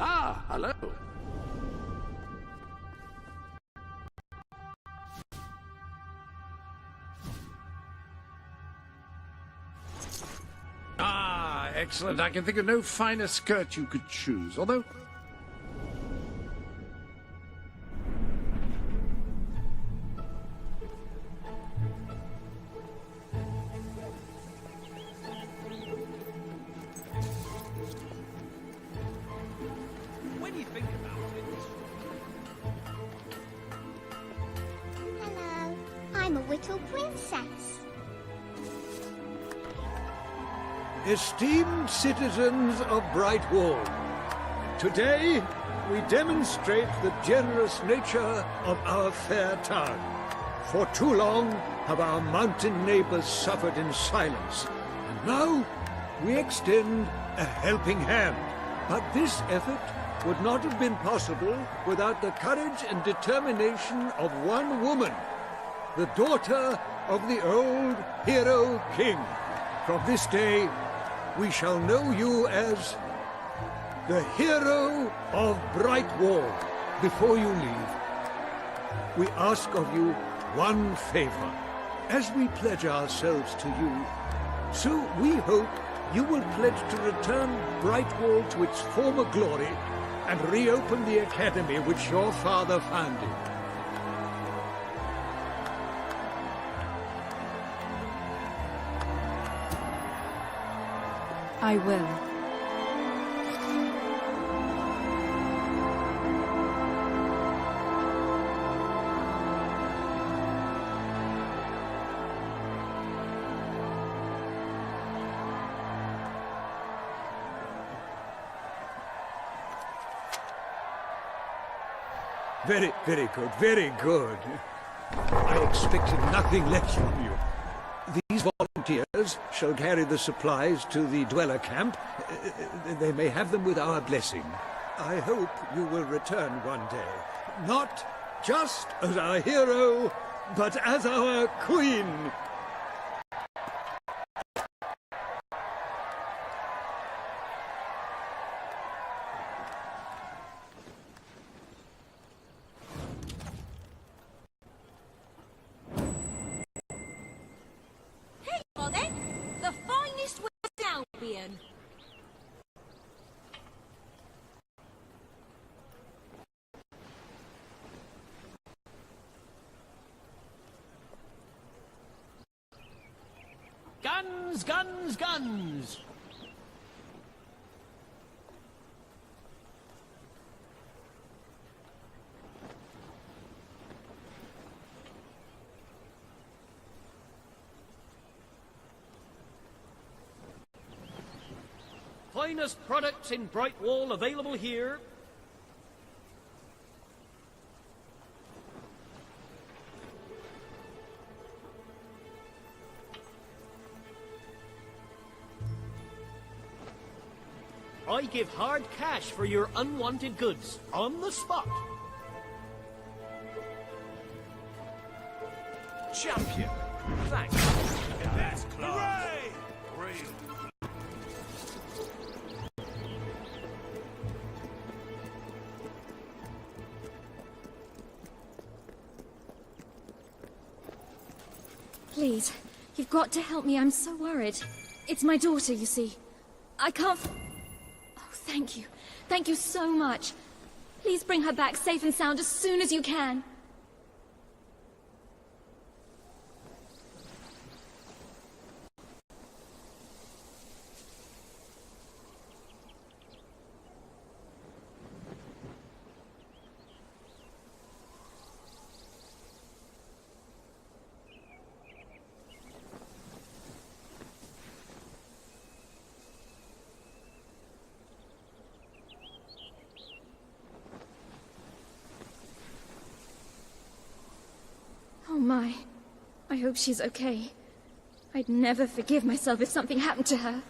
L: Ah, hello. Ah, excellent. I can think of no finer skirt you could choose, although...
R: When you think about it...
N: Hello, I'm a Whittle princess.
O: Esteemed citizens of Brightwall, today we demonstrate the generous nature of our fair town. For too long have our mountain neighbors suffered in silence, and now we extend a helping hand. But this effort would not have been possible without the courage and determination of one woman, the daughter of the old hero king. From this day, we shall know you as the hero of Brightwall. Before you leave, we ask of you one favor. As we pledge ourselves to you, so we hope you will pledge to return Brightwall to its former glory and reopen the academy which your father founded.
C: I will.
O: Very, very good, very good. I expected nothing less from you. These volunteers shall carry the supplies to the dweller camp. They may have them with our blessing. I hope you will return one day. Not just as our hero, but as our queen.
F: The finest West Albion.
R: Guns, guns, guns! Finest products in Brightwall available here. I give hard cash for your unwanted goods, on the spot.
J: Champion,
Q: Please, you've got to help me. I'm so worried. It's my daughter, you see. I can't... Oh, thank you. Thank you so much. Please bring her back safe and sound as soon as you can. Oh my. I hope she's okay. I'd never forgive myself if something happened to her.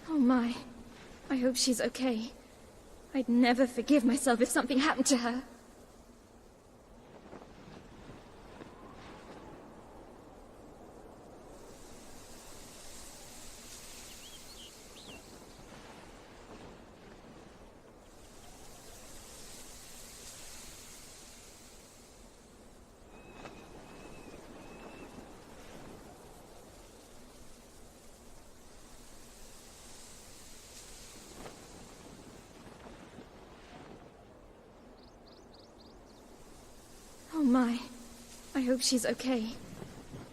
Q: Oh my. I hope she's okay. I'd never forgive myself if something happened to her. Oh my. I hope she's okay.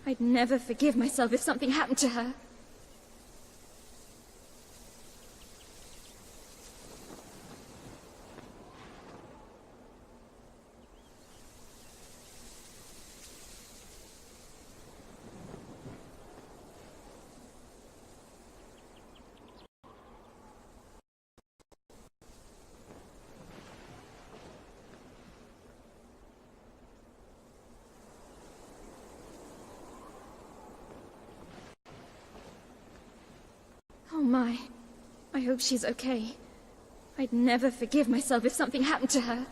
Q: I'd never forgive myself if something happened to her. Oh my. I hope she's okay. I'd never forgive myself if something happened to her.